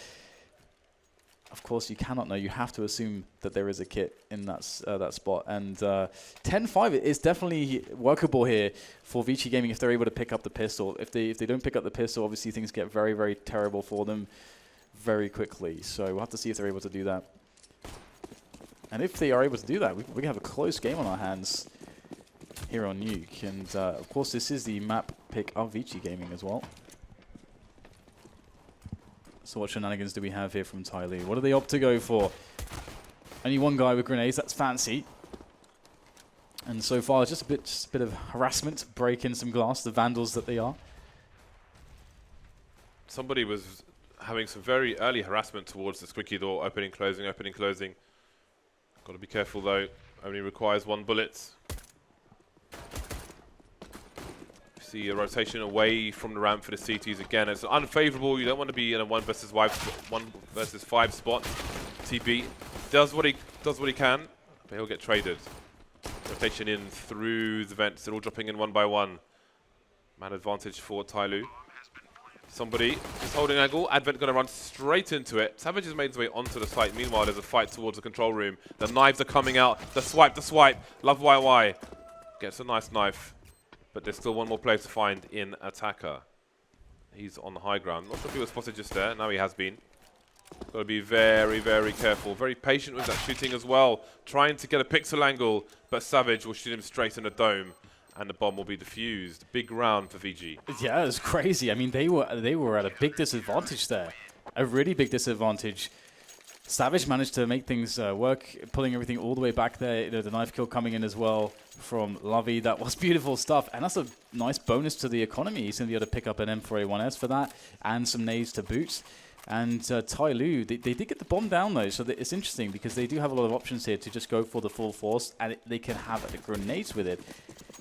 B: Of course, you cannot know. You have to assume that there is a kit in that spot. And 10-5 is definitely workable here for VG Gaming if they're able to pick up the pistol. If they don't pick up the pistol, obviously things get very, very terrible for them very quickly. So we'll have to see if they're able to do that. And if they are able to do that, we can have a close game on our hands here on Nuke. And of course, this is the map pick of VG Gaming as well. So what shenanigans do we have here from TyLoo? What do they opt to go for? Only one guy with grenades. That's Fancy. And so far, just a bit of harassment, breaking some glass, the vandals that they are.
C: Somebody was having some very early harassment towards the squeaky door, opening, closing, opening, closing. Got to be careful though. Only requires 1 bullet. See a rotation away from the ramp for the CTs again. It's unfavorable. You don't want to be in a 1 versus 5 spot. TB does what he can, but he'll get traded. Rotation in through the vents. They're all dropping in 1 by 1. Man advantage for TyLoo. Somebody is holding angle. Advent going to run straight into it. Savage has made his way onto the site. Meanwhile, there's a fight towards the control room. The knives are coming out. The swipe. Love YY. Gets a nice knife. But there's still 1 more player to find in Attacker. He's on the high ground. Not sure if he was spotted just there. Now he has been. Got to be very, very careful. Very patient with that shooting as well. Trying to get a pixel angle, but Savage will shoot him straight in the dome. And the bomb will be defused. Big round for VG.
B: Yeah, it was crazy. I mean, they were at a big disadvantage there. A really big disadvantage. Savage managed to make things work, pulling everything all the way back there. You know, the knife kill coming in as well from Lovey. That was beautiful stuff. And that's a nice bonus to the economy. He's going to be able to pick up an M4A1S for that and some nades to boot. And TyLoo, they did get the bomb down though, so it's interesting because they do have a lot of options here to just go for the full force, and they can have the grenades with it.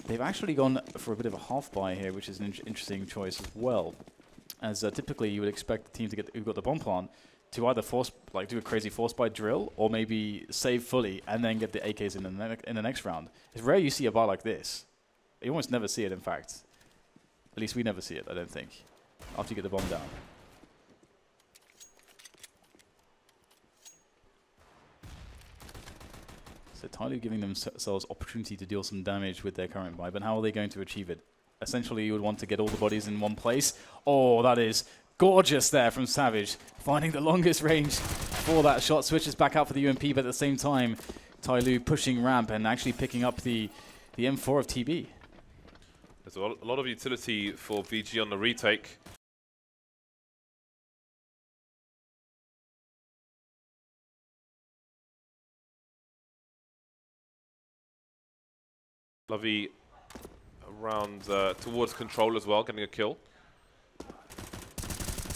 B: They've actually gone for a bit of a half buy here, which is an interesting choice as well. As typically you would expect the team who've got the bomb plant to either do a crazy force buy drill or maybe save fully and then get the AKs in the next round. It's rare you see a buy like this. You almost never see it, in fact. At least we never see it, I don't think, after you get the bomb down. So TyLoo giving themselves opportunity to deal some damage with their current buy, but how are they going to achieve it? Essentially, you would want to get all the bodies in one place. Oh, that is gorgeous there from Savage, finding the longest range for that shot. Switches back out for the UMP, but at the same time, TyLoo pushing ramp and actually picking up the M4 of TB.
C: There's a lot of utility for VG on the retake. Lovey around towards control as well, getting a kill.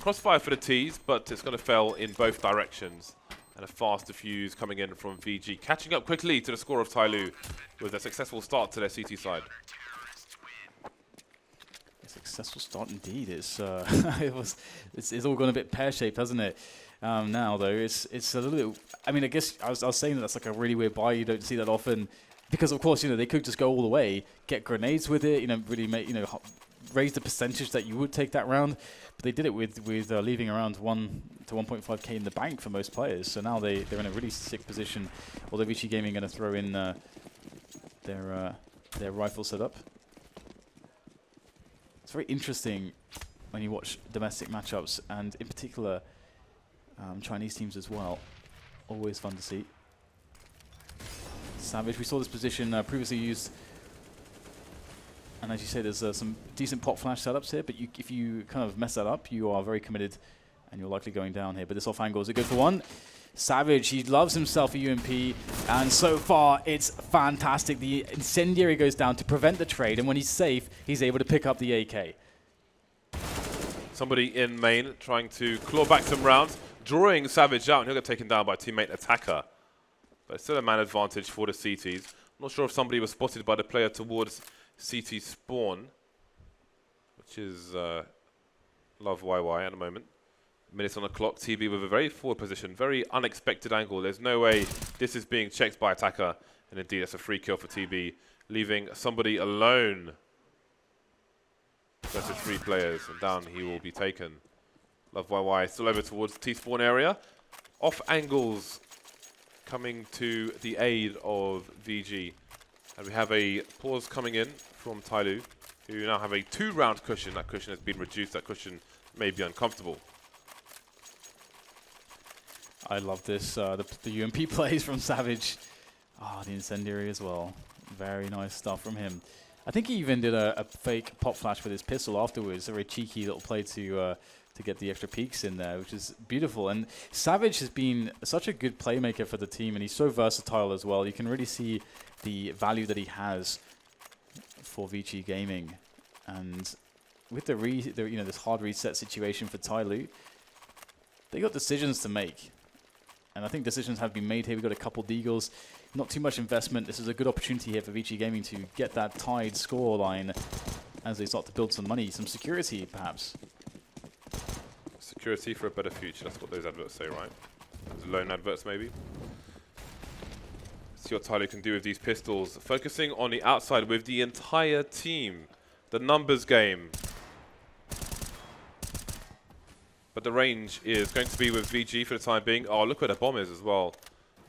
C: Crossfire for the T's, but it's going to fail in both directions. And a fast defuse coming in from VG, catching up quickly to the score of TyLoo with a successful start to their CT side.
B: A successful start indeed. It's it's all gone a bit pear-shaped, hasn't it? Now though, it's a little bit. I mean, I guess I was saying that's like a really weird buy. You don't see that often. Because of course, they could just go all the way, get grenades with it, really make, raise the percentage that you would take that round. But they did it with leaving around 1 to 1.5k in the bank for most players. So now they're in a really sick position. Although VG Gaming going to throw in their rifle setup. It's very interesting when you watch domestic matchups, and in particular Chinese teams as well. Always fun to see. Savage, we saw this position previously used, and as you say, there's some decent pop flash setups here, but if you kind of mess that up, you are very committed, and you're likely going down here. But this off angle is a good for one. Savage, he loves himself a UMP, and so far, it's fantastic. The incendiary goes down to prevent the trade, and when he's safe, he's able to pick up the AK.
C: Somebody in main trying to claw back some rounds, drawing Savage out, and he'll get taken down by teammate Attacker. But still a man advantage for the CTs. I'm not sure if somebody was spotted by the player towards CT spawn, which is Love YY at the moment. Minutes on the clock, TB with a very forward position, very unexpected angle. There's no way this is being checked by Attacker, and indeed that's a free kill for TB, leaving somebody alone versus 3 players, and down he will be taken. Love YY still over towards T-spawn area. Off angles coming to the aid of VG. And we have a pause coming in from TyLoo, who now have a 2-round cushion. That cushion has been reduced. That cushion may be uncomfortable.
B: I love this. The UMP plays from Savage. The incendiary as well. Very nice stuff from him. I think he even did a fake pop flash with his pistol afterwards. A very cheeky little play to get the extra peaks in there, which is beautiful. And Savage has been such a good playmaker for the team, and he's so versatile as well. You can really see the value that he has for VG Gaming. And with this hard reset situation for TyLoo, they got decisions to make. And I think decisions have been made here. We've got a couple deagles. Not too much investment. This is a good opportunity here for VG Gaming to get that tied score line as they start to build some money, some security perhaps.
C: Security for a better future. That's what those adverts say, right? Those loan adverts, maybe. See what TyLoo can do with these pistols. Focusing on the outside with the entire team. The numbers game. But the range is going to be with VG for the time being. Oh, look where the bomb is as well.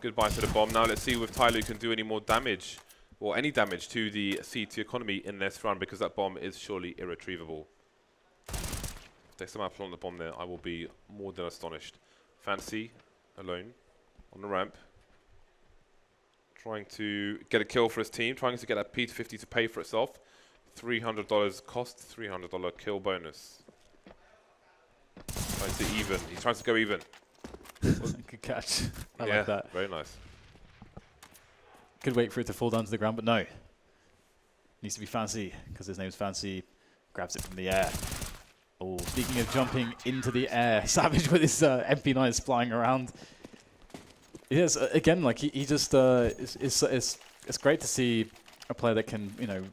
C: Goodbye to the bomb. Now let's see if TyLoo can do any more damage, or any damage to the CT economy in this round, because that bomb is surely irretrievable. If they somehow plant the bomb there, I will be more than astonished. Fancy, alone, on the ramp. Trying to get a kill for his team, trying to get that P250 to pay for itself. $300 cost, $300 kill bonus. Trying to even. He's trying to go even.
B: Good catch. I like that.
C: Very nice.
B: Could wait for it to fall down to the ground, but no. Needs to be Fancy, because his name's Fancy. Grabs it from the air. Oh, speaking of jumping into the air, Savage with his MP9 flying around. Yes, again, like he just it's great to see a player that can,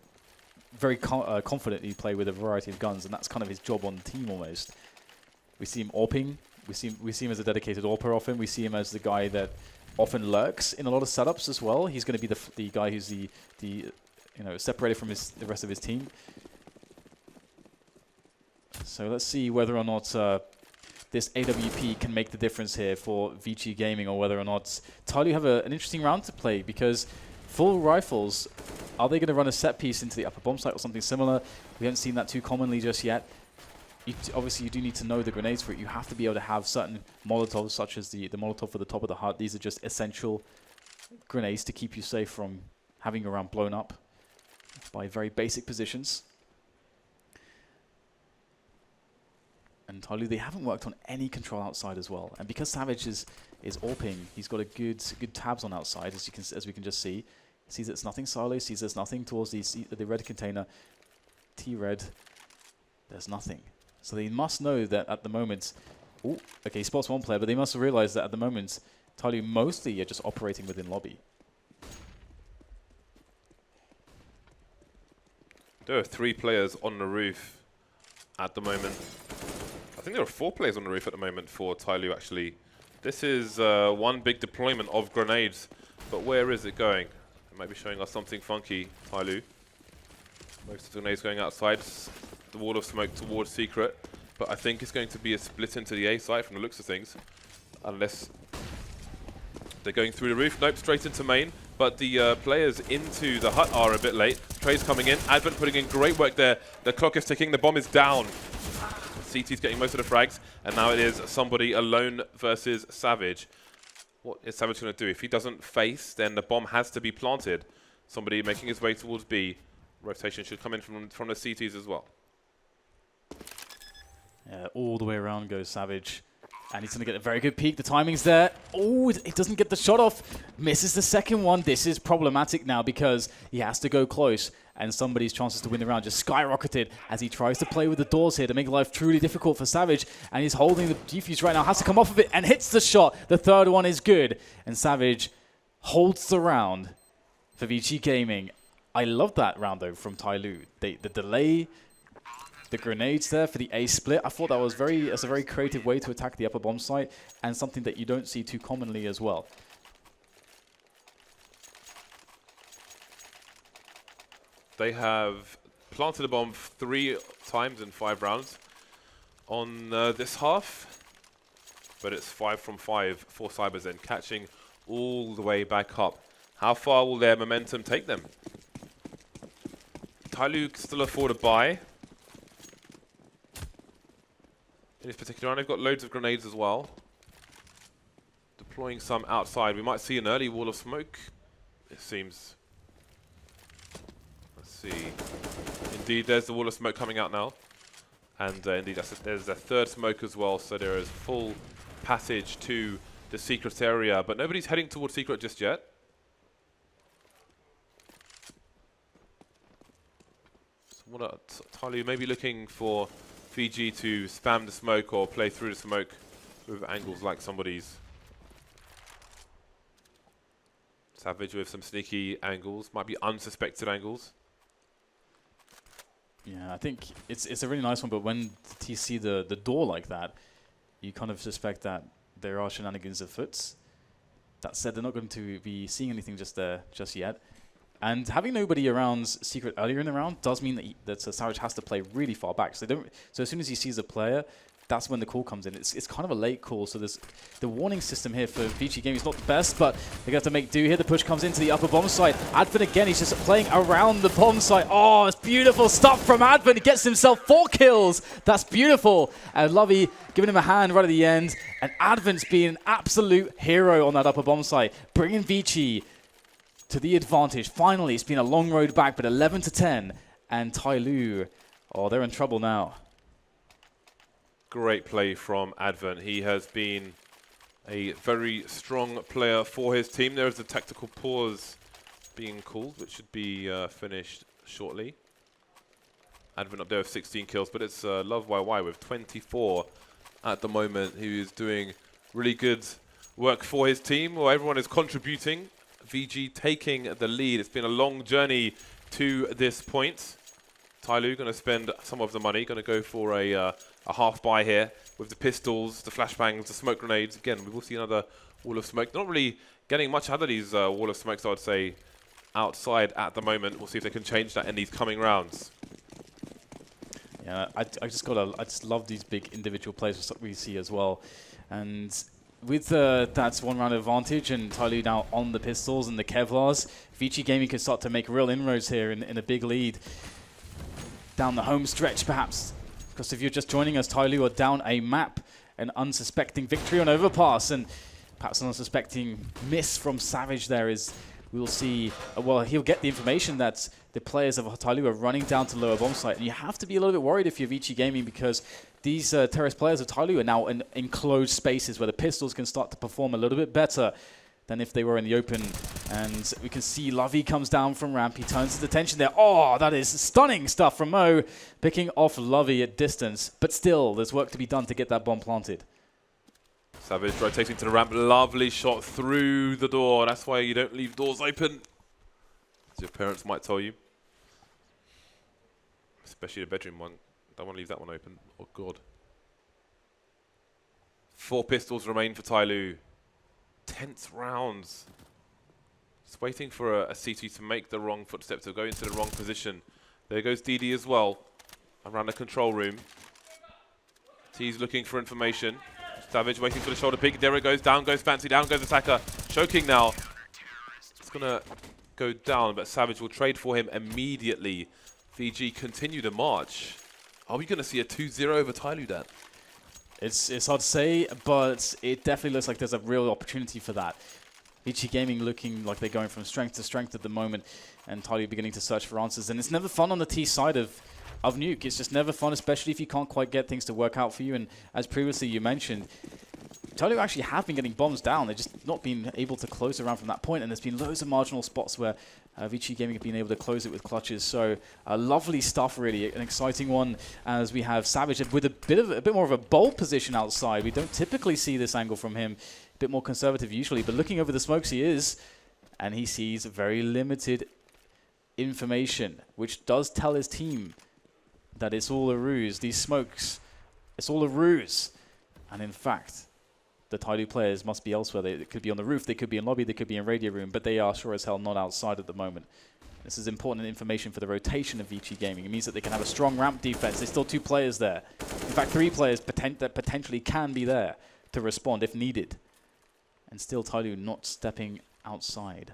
B: very confidently play with a variety of guns, and that's kind of his job on the team almost. We see him AWPing We see him as a dedicated AWPer often. We see him as the guy that often lurks in a lot of setups as well. He's going to be the guy who's the separated from the rest of his team. So let's see whether or not this AWP can make the difference here for VG Gaming, or whether or not TyLoo have an interesting round to play, because full rifles, are they going to run a set piece into the upper bomb site or something similar? We haven't seen that too commonly just yet. Obviously, you do need to know the grenades for it. You have to be able to have certain Molotovs, such as the Molotov for the top of the hut. These are just essential grenades to keep you safe from having your round blown up by very basic positions. And TyLoo, they haven't worked on any control outside as well. And because Savage is AWPing, he's got a good tabs on outside, as we can just see. Sees it's nothing silo, sees there's nothing towards the red container. T-red, there's nothing. So they must know that at the moment, okay, he spots one player, but they must realize that at the moment, TyLoo mostly are just operating within lobby.
C: There are 3 players on the roof at the moment. I think there are 4 players on the roof at the moment for TyLoo, actually. This is one big deployment of grenades, but where is it going? It might be showing us something funky, TyLoo. Most of the grenades going outside, the wall of smoke towards Secret, but I think it's going to be a split into the A site from the looks of things, unless they're going through the roof. Nope, straight into main, but the players into the hut are a bit late. Trey's coming in, Advent putting in great work there. The clock is ticking, the bomb is down. CT's getting most of the frags, and now it is somebody alone versus Savage. What is Savage going to do? If he doesn't face, then the bomb has to be planted. Somebody making his way towards B. Rotation should come in from the CTs as well.
B: Yeah, all the way around goes Savage. And he's going to get a very good peek. The timing's there. Oh, it doesn't get the shot off. Misses the second one. This is problematic now because he has to go close. And somebody's chances to win the round just skyrocketed as he tries to play with the doors here to make life truly difficult for Savage. And he's holding the defuse right now. Has to come off of it and hits the shot. The third one is good. And Savage holds the round for VG Gaming. I love that round, though, from TyLoo. The delay, the grenades there for the A split. I thought that was a very creative way to attack the upper bomb site, and something that you don't see too commonly as well.
C: They have planted a bomb 3 times in 5 rounds on this half, but it's 5 from 5 for CyberZen, catching all the way back up. How far will their momentum take them? TyLoo still afford a buy. In this particular round, they've got loads of grenades as well. Deploying some outside. We might see an early wall of smoke, it seems. Let's see. Indeed, there's the wall of smoke coming out now. And indeed, there's a third smoke as well, so there is full passage to the secret area. But nobody's heading towards secret just yet. So what are TyLoo maybe looking for VG to spam the smoke or play through the smoke with angles like somebody's. Savage with some sneaky angles, might be unsuspected angles.
B: Yeah, I think it's a really nice one, but when you see the door like that, you kind of suspect that there are shenanigans afoot. That said, they're not going to be seeing anything just yet. And having nobody around Secret earlier in the round does mean that Savage has to play really far back. So as soon as he sees a player, that's when the call comes in. It's kind of a late call, so there's the warning system here for VG Gaming is not the best, but they're going to have to make do here. The push comes into the upper bomb site. Advent again, he's just playing around the bomb site. Oh, it's beautiful stuff from Advent. He gets himself 4 kills. That's beautiful. And Lovey giving him a hand right at the end. And Advent's being an absolute hero on that upper bomb site, bringing VG to the advantage. Finally, it's been a long road back, but 11-10. And TyLoo, oh, they're in trouble now.
C: Great play from Advent. He has been a very strong player for his team. There is a tactical pause being called, which should be finished shortly. Advent up there with 16 kills, but it's Love YY with 24 at the moment, who is doing really good work for his team. Well, everyone is contributing. VG taking the lead. It's been a long journey to this point. TyLoo going to spend some of the money, going to go for a half buy here. with the pistols, the flashbangs, the smoke grenades. Again, we will see another wall of smoke. They're not really getting much out of these wall of smokes, I would say, outside at the moment. We'll see if they can change that in these coming rounds.
B: Yeah, I just love these big individual plays we see as well. And with that one round advantage and TyLoo now on the pistols and the Kevlars, VG Gaming can start to make real inroads here in a big lead. Down the home stretch, perhaps. Because if you're just joining us, TyLoo are down a map. An unsuspecting victory on Overpass. And perhaps an unsuspecting miss from Savage there is... We'll see, well, he'll get the information that the players of TyLoo are running down to lower bomb site. And you have to be a little bit worried if you're VG Gaming because these terrorist players of TyLoo are now in enclosed spaces where the pistols can start to perform a little bit better than if they were in the open. And we can see Lovey comes down from ramp. He turns his attention there. Oh, that is stunning stuff from Mo, picking off Lovey at distance. But still, there's work to be done to get that bomb planted.
C: Savage rotating to the ramp. Lovely shot through the door. That's why you don't leave doors open, as your parents might tell you. Especially the bedroom one. Don't want to leave that one open. Oh, God. 4 pistols remain for TyLoo. Tense rounds. Just waiting for a CT to make the wrong footstep, to go into the wrong position. There goes DD as well, around the control room. T's looking for information. Savage waiting for the shoulder pick. There it goes. Down goes Fancy. Down goes Attacker. Choking now. It's going to go down, but Savage will trade for him immediately. VG continue to march. Are we going to see a 2-0 over TyLoo, Dan?
B: It's hard to say, but it definitely looks like there's a real opportunity for that. VG Gaming looking like they're going from strength to strength at the moment, and TyLoo beginning to search for answers. And it's never fun on the T side of Nuke. It's just never fun, especially if you can't quite get things to work out for you. And as previously you mentioned, TyLoo actually have been getting bombs down. They've just not been able to close around from that point. And there's been loads of marginal spots where VG Gaming have been able to close it with clutches. So lovely stuff, really. An exciting one as we have Savage with a bit more of a bold position outside. We don't typically see this angle from him. A bit more conservative usually. But looking over the smokes, he is. And he sees very limited information, which does tell his team that it's all a ruse. These smokes, it's all a ruse. And in fact, the TyLoo players must be elsewhere. They could be on the roof, they could be in lobby, they could be in radio room, but they are sure as hell not outside at the moment. This is important information for the rotation of VG Gaming. It means that they can have a strong ramp defense. There's still 2 players there. In fact, 3 players that potentially can be there to respond if needed. And still TyLoo not stepping outside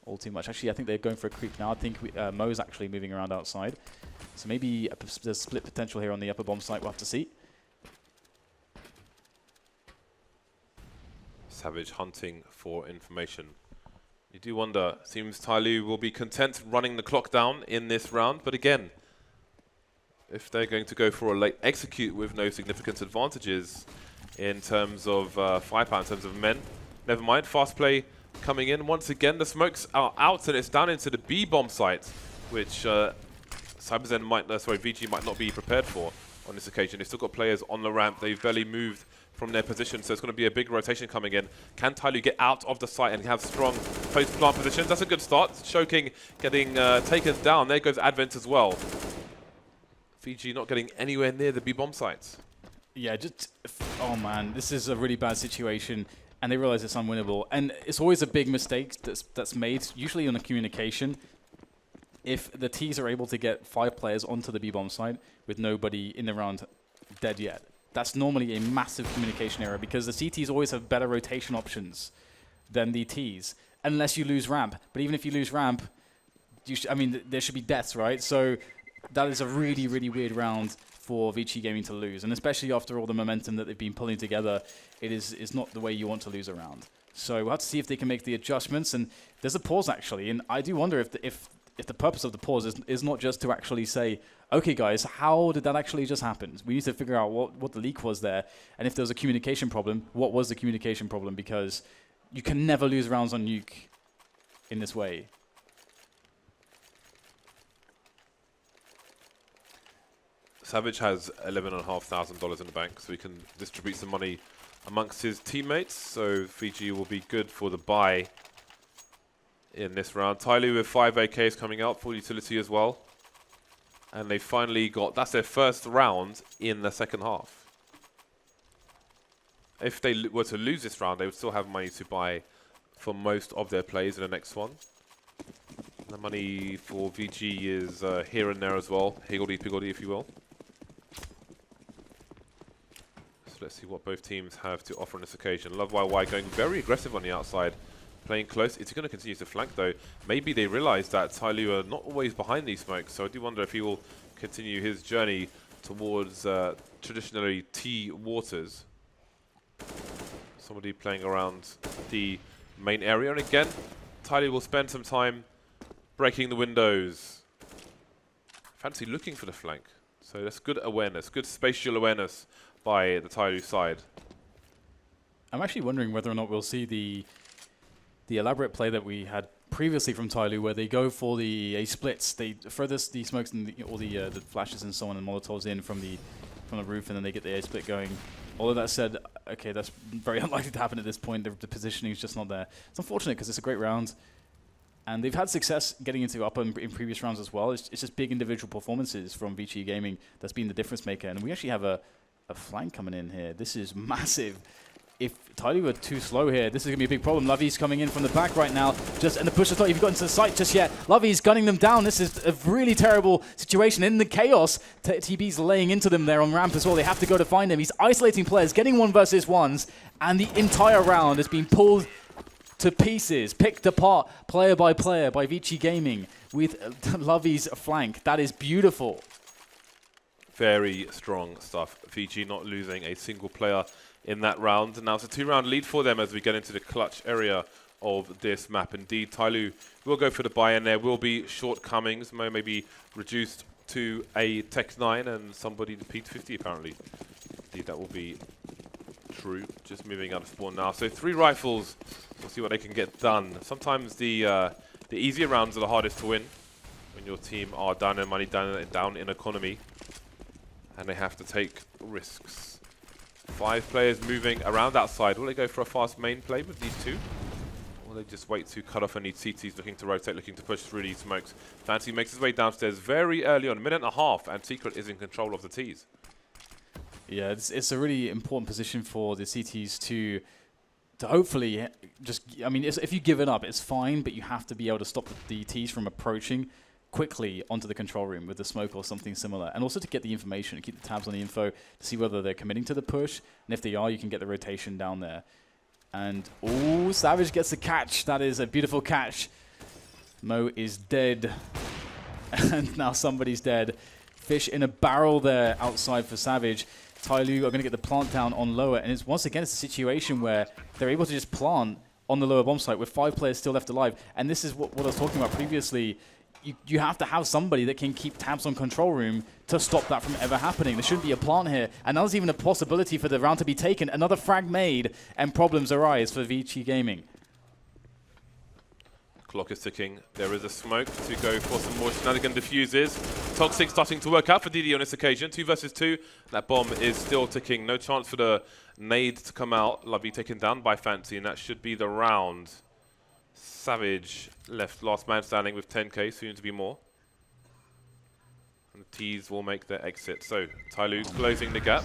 B: all too much. Actually, I think they're going for a creep now. I think Mo's actually moving around outside. So maybe there's split potential here on the upper bomb site. We'll have to see.
C: Savage hunting for information. You do wonder, seems TyLoo will be content running the clock down in this round. But again, if they're going to go for a late execute with no significant advantages in terms of firepower, in terms of men, never mind. Fast play coming in. Once again, the smokes are out and it's down into the B bomb site, which CyberZen VG might not be prepared for on this occasion. They've still got players on the ramp. They've barely moved from their position, so it's going to be a big rotation coming in. Can TyLoo get out of the site and have strong post-plant positions? That's a good start. Choking, getting taken down. There goes Advent as well. VG not getting anywhere near the B-bomb sites.
B: Yeah, oh man, this is a really bad situation, and they realize it's unwinnable. And it's always a big mistake that's made, usually on the communication. If the Ts are able to get 5 players onto the B-bomb site with nobody in the round dead yet, that's normally a massive communication error because the CTs always have better rotation options than the Ts, unless you lose ramp. But even if you lose ramp, there should be deaths, right? So that is a really, really weird round for VG Gaming to lose. And especially after all the momentum that they've been pulling together, it's not the way you want to lose a round. So we'll have to see if they can make the adjustments. And there's a pause, actually. And I do wonder if the purpose of the pause is not just to actually say, okay, guys, how did that actually just happen? We need to figure out what the leak was there. And if there was a communication problem, what was the communication problem? Because you can never lose rounds on Nuke in this way.
C: Savage has $11,500 in the bank, so he can distribute some money amongst his teammates. So VG will be good for the buy in this round. TyLoo with 5 AKs coming out, full utility as well. And they finally got, that's their first round in the second half. if they were to lose this round, they would still have money to buy for most of their plays in the next one. The money for VG is here and there as well, higgledy-piggledy if you will. So let's see what both teams have to offer on this occasion. Love YY going very aggressive on the outside, playing close. It's going to continue to flank though. Maybe they realize that TyLoo are not always behind these smokes, so I do wonder if he will continue his journey towards traditionally T waters. Somebody playing around the main area, and again, TyLoo will spend some time breaking the windows. Fancy looking for the flank. So that's good awareness, good spatial awareness by the TyLoo side.
B: I'm actually wondering whether or not we'll see the elaborate play that we had previously from TyLoo, where they go for the A splits. They throw the smokes and all the flashes and so on and molotovs in from the roof, and then they get the A split going. Although that said, okay, that's very unlikely to happen at this point. The positioning is just not there. It's unfortunate because it's a great round. And they've had success getting into upper in previous rounds as well. It's just big individual performances from VG Gaming that's been the difference maker. And we actually have a flank coming in here. This is massive. If TyLoo were too slow here, this is going to be a big problem. Lovey's coming in from the back right now. And the push has not even gotten to the site just yet. Lovey's gunning them down. This is a really terrible situation. In the chaos, TB's laying into them there on ramp as well. They have to go to find him. He's isolating players, getting 1v1s, and the entire round has been pulled to pieces, picked apart player by VG Gaming with Lovey's flank. That is beautiful.
C: Very strong stuff. VG not losing a single player in that round. Now it's a 2-round lead for them as we get into the clutch area of this map. Indeed, TyLoo will go for the buy-in. There will be shortcomings. Mo may be reduced to a Tech 9 and somebody to Pete 50 apparently. Indeed, that will be true. Just moving out of spawn now. So 3 rifles. We'll see what they can get done. Sometimes the easier rounds are the hardest to win when your team are down in money, down in economy, and they have to take risks. 5 players moving around outside. Will they go for a fast main play with these 2? Or will they just wait to cut off any CTs looking to rotate, looking to push through these smokes? Fancy makes his way downstairs very early on, 1.5 minutes, and Secret is in control of the Ts.
B: Yeah, it's a really important position for the CTs to hopefully just, I mean, if you give it up, it's fine, but you have to be able to stop the Ts from approaching quickly onto the control room with the smoke or something similar, and also to get the information and keep the tabs on the info to see whether they're committing to the push, and if they are, you can get the rotation down there. And oh, Savage gets the catch. That is a beautiful catch. Mo is dead, and now somebody's dead. Fish in a barrel there outside for Savage. TyLoo are going to get the plant down on lower, and it's once again it's a situation where they're able to just plant on the lower bomb site with 5 players still left alive. And this is what I was talking about previously. You have to have somebody that can keep tabs on control room to stop that from ever happening. There shouldn't be a plant here. And now there's even a possibility for the round to be taken. Another frag made, and problems arise for VG Gaming.
C: Clock is ticking. There is a smoke to go for some more shenanigan diffuses. Toxic starting to work out for DD on this occasion. 2 versus 2. That bomb is still ticking. No chance for the nade to come out. Lovey taken down by Fancy, and that should be the round. Savage left last man standing with 10k, soon to be more. And the Ts will make their exit. So TyLoo closing the gap.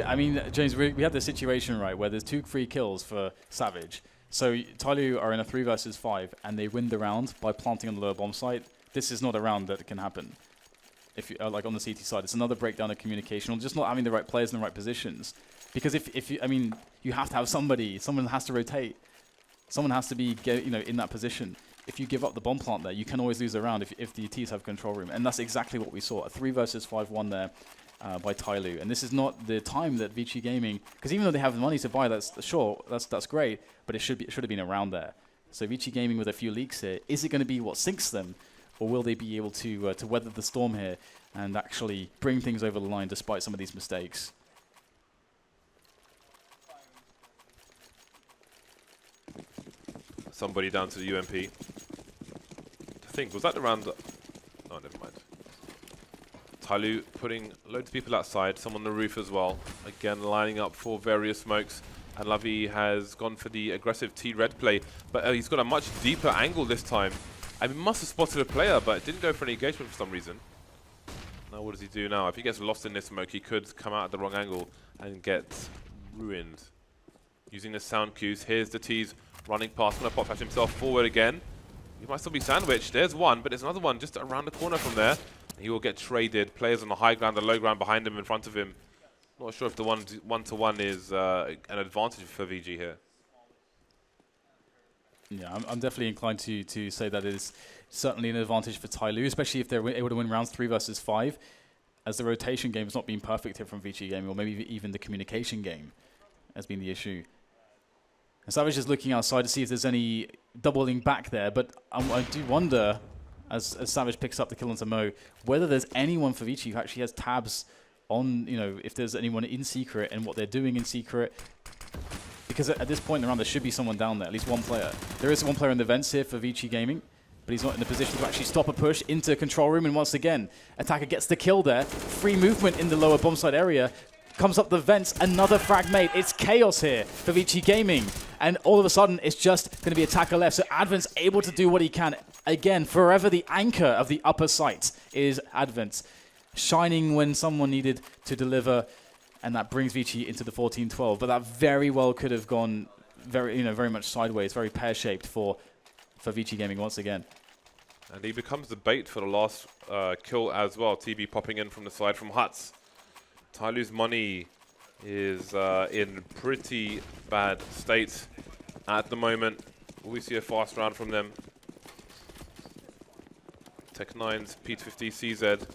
B: I mean, James, we had this situation, right, where there's 2 free kills for Savage. So TyLoo are in a 3 versus 5, and they win the round by planting on the lower bomb site. This is not a round that can happen. If you, like on the CT side, it's another breakdown of communication, or just not having the right players in the right positions. Because if you, I mean, you have to have somebody. Someone has to rotate. Someone has to be, in that position. If you give up the bomb plant there, you can always lose a round if the Ts have control room, and that's exactly what we saw. A 3 versus 5-1 there. By TyLoo, and this is not the time that VG Gaming, because even though they have the money to buy, that's great, but it should have been around there. So VG Gaming with a few leaks here, is it going to be what sinks them, or will they be able to weather the storm here and actually bring things over the line despite some of these mistakes?
C: Somebody down to the UMP. I think, was that the round? Oh, never mind. TyLoo putting loads of people outside, some on the roof as well. Again, lining up for various smokes. And Lovey has gone for the aggressive T-red play, but he's got a much deeper angle this time. I mean, must have spotted a player, but didn't go for any engagement for some reason. Now what does he do now? If he gets lost in this smoke, he could come out at the wrong angle and get ruined. using the sound cues. Here's the T's running past. Going to pop flash himself forward again. He might still be sandwiched. There's one, but there's another one just around the corner from there. He will get traded. Players on the high ground, the low ground behind him, in front of him. Not sure if the one-to-one is an advantage for VG here.
B: Yeah, I'm definitely inclined to say that it is certainly an advantage for TyLoo, especially if they're able to win rounds 3 versus 5, as the rotation game has not been perfect here from VG Gaming, or maybe even the communication game has been the issue. And Savage is looking outside to see if there's any doubling back there, but I do wonder, as Savage picks up the kill onto Mo, whether there's anyone for VG who actually has tabs on, you know, if there's anyone in secret and what they're doing in secret. Because at this point in the round, there should be someone down there, at least one player. There is one player in the vents here for VG Gaming, but he's not in a position to actually stop a push into control room. And once again, Attacker gets the kill there. Free movement in the lower bomb site area. Comes up the vents, another frag made. It's chaos here for VG Gaming. And all of a sudden, it's just going to be Attacker left. So Advent's able to do what he can. Again, forever the anchor of the upper site is Advent. Shining when someone needed to deliver. And that brings VG into the 14-12. But that very well could have gone very much sideways, very pear-shaped for VG Gaming once again.
C: And he becomes the bait for the last kill as well. TB popping in from the side from Huts. TyLoo's money is in pretty bad state at the moment. Will we see a fast round from them? Tech9's P50 CZ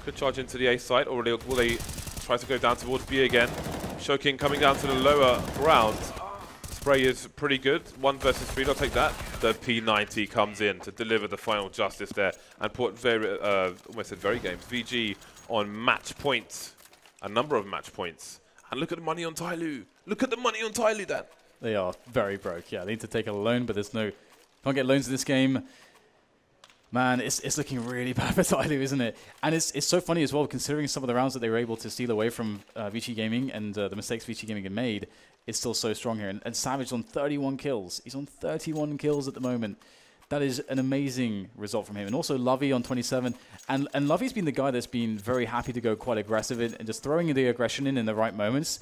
C: could charge into the A site, or will they try to go down towards B again? Shoking coming down to the lower ground. Spray is pretty good. 1 versus 3, I'll take that. The P90 comes in to deliver the final justice there and put almost said very games. VG on match points. A number of match points. And look at the money on TyLoo. Look at the money on TyLoo, Dan.
B: They are very broke. Yeah, they need to take a loan, but there's no... Can't get loans in this game. Man, it's looking really bad for TyLoo, isn't it? And it's so funny as well, considering some of the rounds that they were able to steal away from VG Gaming and the mistakes VG Gaming had made. It's still so strong here. And Savage on 31 kills. He's on 31 kills at the moment. That is an amazing result from him. And also Lovey on 27. And Lovey's been the guy that's been very happy to go quite aggressive and just throwing the aggression in the right moments.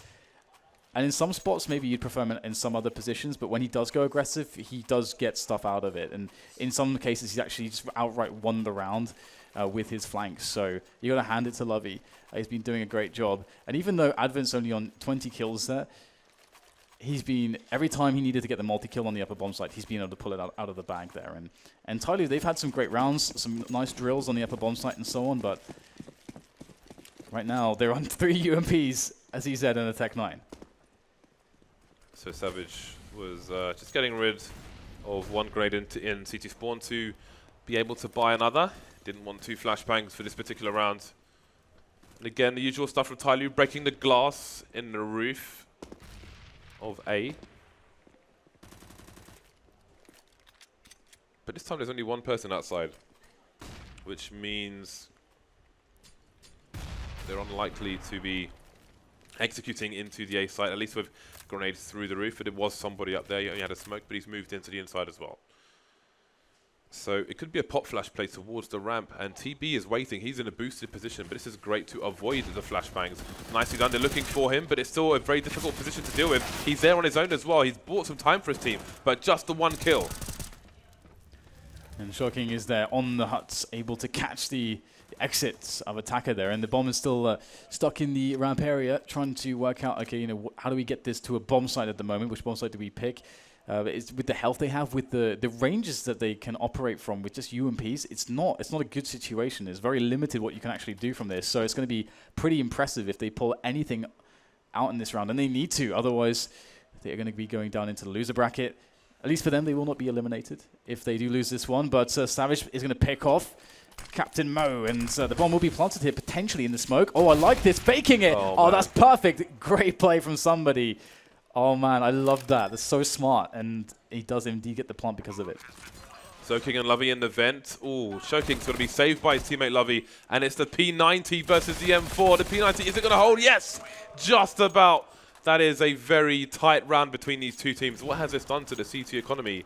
B: And in some spots, maybe you'd prefer him in some other positions, but when he does go aggressive, he does get stuff out of it. And in some cases, he's actually just outright won the round with his flanks. So you got to hand it to Lovey. He's been doing a great job. And even though Advent's only on 20 kills there, he's been, every time he needed to get the multi-kill on the upper bomb site, he's been able to pull it out of the bag there. And TyLoo, they've had some great rounds, some nice drills on the upper bomb site and so on, but right now, they're on 3 UMPs, as he said, in a Tech9.
C: So Savage was just getting rid of 1 grade in CT spawn to be able to buy another. Didn't want 2 flashbangs for this particular round. And again, the usual stuff from TyLoo, breaking the glass in the roof of A. But this time there's only 1 person outside, which means they're unlikely to be executing into the A site, at least with grenades through the roof. But it was somebody up there. He only had a smoke, but he's moved into the inside as well. So it could be a pop flash play towards the ramp, and TB is waiting. He's in a boosted position, but this is great to avoid the flashbangs. Nicely done. They're looking for him, but it's still a very difficult position to deal with. He's there on his own as well. He's bought some time for his team, but just the 1 kill.
B: And Shocking is there on the huts, able to catch the exits of Attacker there, and the bomb is still stuck in the ramp area, trying to work out, okay, you know, how do we get this to a bomb site at the moment? Which bomb site do we pick? It's with the health they have, with the ranges that they can operate from, with just UMPs, it's not a good situation. It's very limited what you can actually do from this. So it's going to be pretty impressive if they pull anything out in this round, and they need to. Otherwise, they're going to be going down into the loser bracket. At least for them, they will not be eliminated if they do lose this one. But Savage is going to pick off Captain Mo, and the bomb will be planted here, potentially in the smoke. Oh, I like this, baking it. Oh, that's perfect. Great play from somebody. Oh, man, I love that. That's so smart, and he does indeed get the plant because of it.
C: Soaking and Lovey in the vent. Oh, Shoking's going to be saved by his teammate Lovey, and it's the P90 versus the M4. The P90 isn't going to hold. Yes, just about. That is a very tight round between these two teams. What has this done to the CT economy?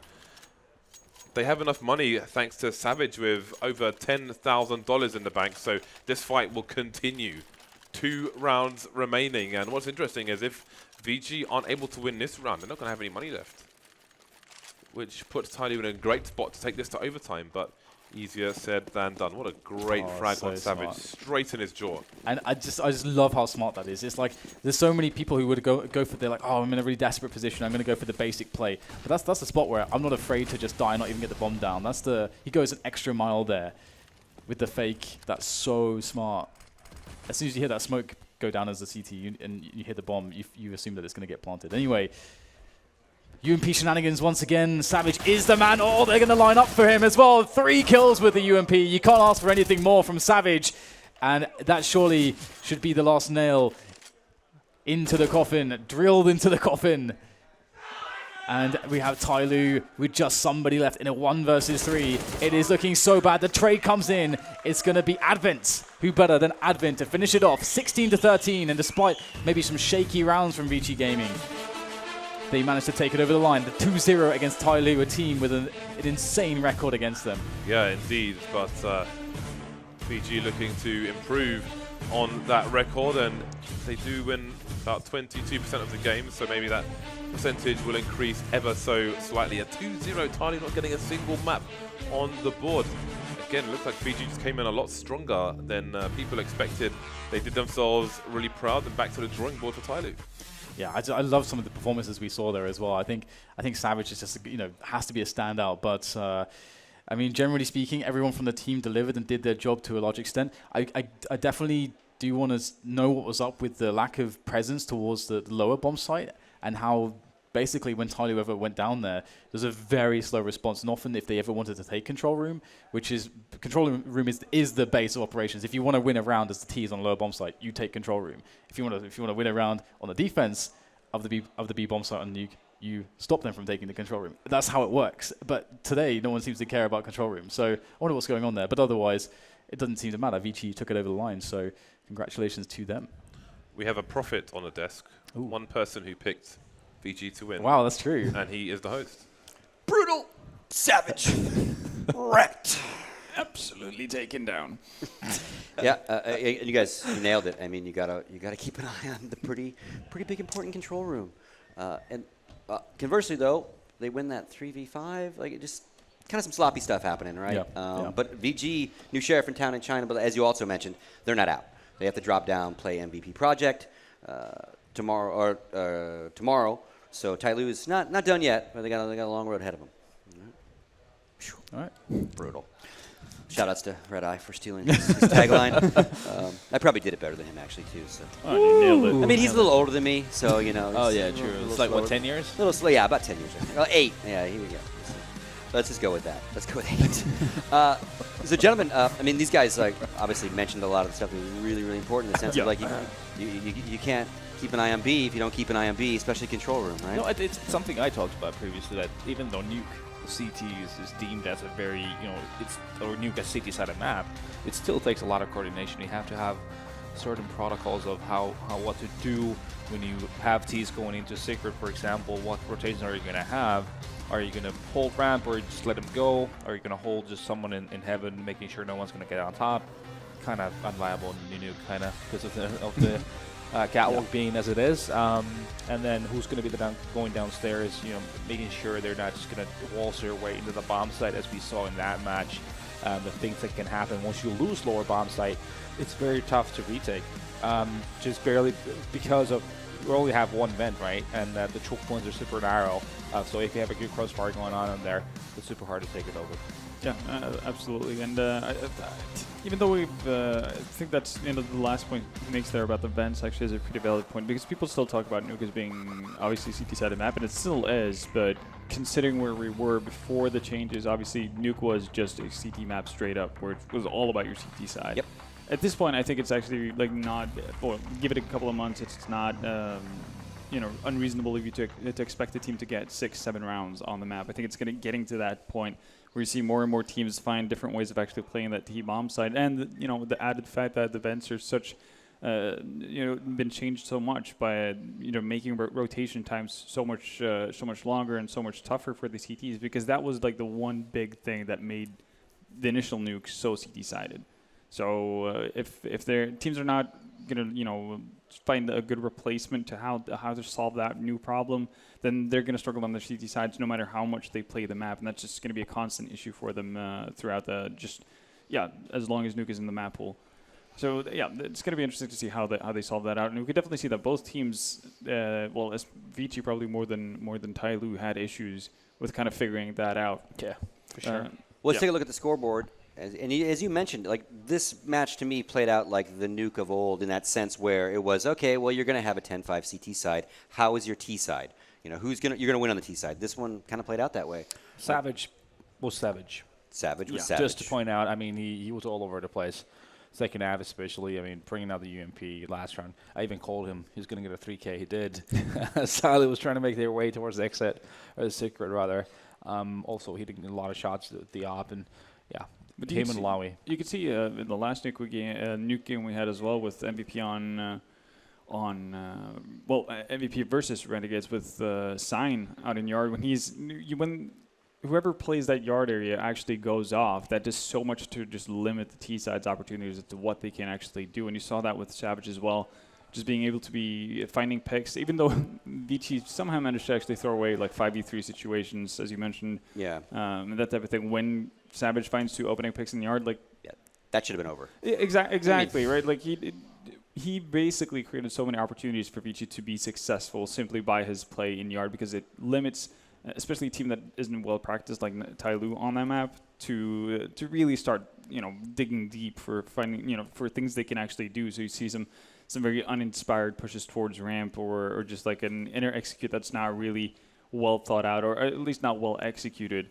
C: They have enough money, thanks to Savage, with over $10,000 in the bank, so this fight will continue. 2 rounds remaining, and what's interesting is if VG aren't able to win this round. They're not going to have any money left, which puts TyLoo in a great spot to take this to overtime, but easier said than done. What a great frag
B: so
C: on Savage,
B: smart.
C: straight in his jaw.
B: And I just love how smart that is. It's like there's so many people who would go for, they're like, oh, I'm in a really desperate position, I'm going to go for the basic play. But that's the spot where I'm not afraid to just die and not even get the bomb down. He goes an extra mile there with the fake. That's so smart. As soon as you hear that smoke go down as the CT and you hit the bomb, you assume that it's going to get planted. Anyway, UMP shenanigans once again. Savage is the man. Oh, they're going to line up for him as well. 3 kills with the UMP. You can't ask for anything more from Savage. And that surely should be the last nail into the coffin, drilled into the coffin. And we have TyLoo with just somebody left in a 1 versus 3. It is looking so bad. The trade comes in. It's going to be Advent. Who better than Advent to finish it off? 16-13. And despite maybe some shaky rounds from VG Gaming, they managed to take it over the line. The 2-0 against TyLoo, a team with an insane record against them.
C: Yeah, indeed. But VG looking to improve on that record, and they do win about 22% of the games, so maybe that percentage will increase ever so slightly. A 2-0, TyLoo not getting a single map on the board. Again, it looks like VG just came in a lot stronger than people expected. They did themselves really proud and back to the drawing board for TyLoo.
B: Yeah, I love some of the performances we saw there as well. I think Savage is just, has to be a standout. But I mean, generally speaking, everyone from the team delivered and did their job to a large extent. I definitely do want to know what was up with the lack of presence towards the lower bomb site, and how basically when TyLoo ever went down there, there's a very slow response. And often if they ever wanted to take control room, control room is the base of operations. If you want to win a round as the T is on lower bomb site, you take control room. If you want to win a round on the defense of the B bomb site on Nuke, you stop them from taking the control room. That's how it works. But today, no one seems to care about control room. So I wonder what's going on there. But otherwise, it doesn't seem to matter. VG took it over the line. So congratulations to them.
C: We have a prophet on the desk.
B: Ooh.
C: One person who picked VG to win.
B: Wow, that's true.
C: And he is the host.
D: Brutal. Savage. Wrecked. Absolutely taken down.
E: Yeah, and you guys nailed it. I mean, you gotta keep an eye on the pretty big important control room. And conversely, though, they win that 3v5. Like, it just kind of some sloppy stuff happening, right?
B: Yeah.
E: But VG, new sheriff in town in China, but as you also mentioned, they're not out. They have to drop down, play MVP Project tomorrow. So TyLoo is not done yet, but they got a long road ahead of them.
B: All right.
E: Brutal. Shout-outs to Red Eye for stealing his tagline. I probably did it better than him, actually, too. So.
D: Oh, you nailed it.
E: I mean, he's a little older than me, so, you know.
D: Oh, yeah, true. It's like, what, 10 years?
E: A little slow, yeah, about 10 years. 8. Yeah, here we go. Let's just go with that. Let's go with 8. So, gentlemen, I mean, these guys, like, obviously mentioned a lot of the stuff that was really, really important in the sense of, like, you can't keep an eye on B if you don't keep an eye on B, especially control room, right?
F: No, it's something I talked about previously, that even though Nuke CT is deemed as a very, or Nuke as CT side of map, it still takes a lot of coordination. You have to have certain protocols of what to do when you have Ts going into Secret, for example. What rotations are you going to have? Are you going to hold ramp or just let him go? Are you going to hold just someone in heaven, making sure no one's going to get on top? Kind of unviable in Nuke, kind of, because of the catwalk being as it is, and then who's going to be going downstairs, making sure they're not just going to waltz their way into the bomb site, as we saw in that match. The things that can happen once you lose lower bomb site, it's very tough to retake, just barely, because of we only have one vent, right, and the choke points are super narrow, so if you have a good crossfire going on in there, it's super hard to take it over.
G: Yeah, absolutely. And even though I think that's the last point he makes there about the vents actually is a pretty valid point, because people still talk about Nuke as being obviously CT-sided map, and it still is, but considering where we were before the changes, obviously Nuke was just a CT map straight up, where it was all about your CT side.
E: Yep.
G: At this point, I think it's actually like not, well, give it a couple of months, it's not unreasonable of you to expect the team to get 6-7 rounds on the map. I think it's getting to that point where you see more and more teams find different ways of actually playing that T-bomb side, and the added fact that the vents are such, been changed so much by making rotation times so much longer and so much tougher for the CTs, because that was like the one big thing that made the initial Nuke so CT-sided. So if their teams are not gonna find a good replacement to how to solve that new problem, then they're going to struggle on the CT sides no matter how much they play the map, and that's just going to be a constant issue for them throughout as long as Nuke is in the map pool. So it's going to be interesting to see how they solve that out, and we could definitely see that both teams, as VG probably more than TyLoo, had issues with kind of figuring that out.
D: Yeah, for sure.
E: Well, let's take a look at the scoreboard. As you mentioned, like this match to me played out like the Nuke of old in that sense, where it was okay. Well, you're going to have a 10-5 CT side. How is your T side? You know, you're going to win on the T side. This one kind of played out that way.
F: Savage was Savage.
E: Savage was
F: Yeah.
E: Savage.
F: Just to point out, I mean, he was all over the place. Second half especially, I mean, bringing out the UMP last round. I even called him. He was going to get a 3K. He did. Sally was trying to make their way towards the exit, or the secret rather. Also hitting a lot of shots at the op, and yeah,
G: But
F: him and Lawi.
G: You could see in the last Nuke game we had as well with MVP MVP versus Renegades with Sign out in yard when whoever plays that yard area actually goes off, that does so much to just limit the T-side's opportunities as to what they can actually do. And you saw that with Savage as well, just being able to be finding picks, even though VG somehow managed to actually throw away like 5v3 situations, as you mentioned.
E: Yeah.
G: And that type of thing. When Savage finds 2 opening picks in the yard,
E: that should have been over.
G: Exactly, right? Like he basically created so many opportunities for VG to be successful simply by his play in yard, because it limits, especially a team that isn't well practiced like TyLoo on that map, to really start digging deep for finding for things they can actually do. So you see some very uninspired pushes towards ramp, or just like an inner execute that's not really well thought out, or at least not well executed.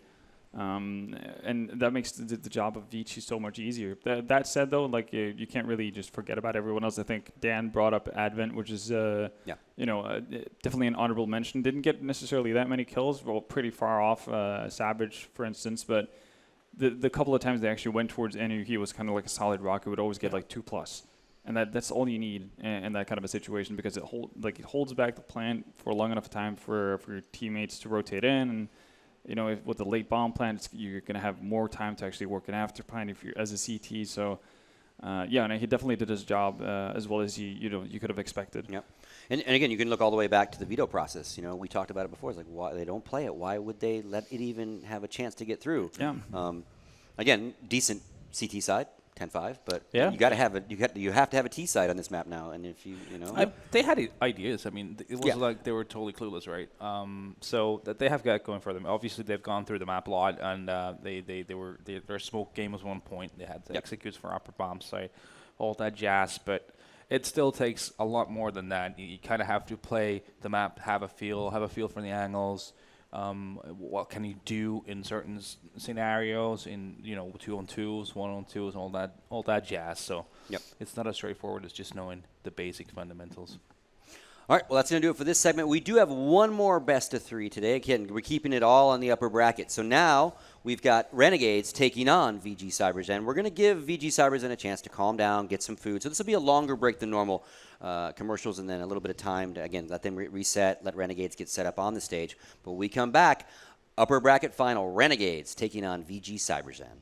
G: And that makes the job of VG so much easier. That said, though, like you can't really just forget about everyone else. I think Dan brought up Advent, which is definitely an honorable mention. Didn't get necessarily that many kills, well, pretty far off Savage, for instance, but the couple of times they actually went towards NU, he was kind of like a solid rock. It would always get like 2+, and that's all you need in that kind of a situation, because it holds back the plant for long enough time for your teammates to rotate in. And if with the late bomb plant, you're going to have more time to actually work an after plant if you're as a CT. So, and he definitely did his job as well as you could have expected.
E: Yep. And again, you can look all the way back to the veto process. We talked about it before. It's like, why they don't play it? Why would they let it even have a chance to get through?
G: Yeah.
E: Again, decent CT side. 10-5, but
F: yeah.
E: you have to have a T side on this map now, and if
F: they had ideas. I mean, it was like they were totally clueless, right? So that they have got going for them. Obviously, they've gone through the map a lot, and their smoke game was 1 point. They had the executes for upper bomb site, all that jazz, but it still takes a lot more than that. You kind of have to play the map, have a feel for the angles. What can you do in certain scenarios, in 2-on-2s, 1-on-2s, all that jazz. So it's not as straightforward as just knowing the basic fundamentals.
E: All right, well, that's going to do it for this segment. We do have one more best of 3 today. Again, we're keeping it all on the upper bracket. So now we've got Renegades taking on VG.CyberZen. We're going to give VG.CyberZen a chance to calm down, get some food. So this will be a longer break than normal. Commercials and then a little bit of time to, again, let them reset, let Renegades get set up on the stage. But when we come back, upper bracket final, Renegades taking on VG.CyberZen.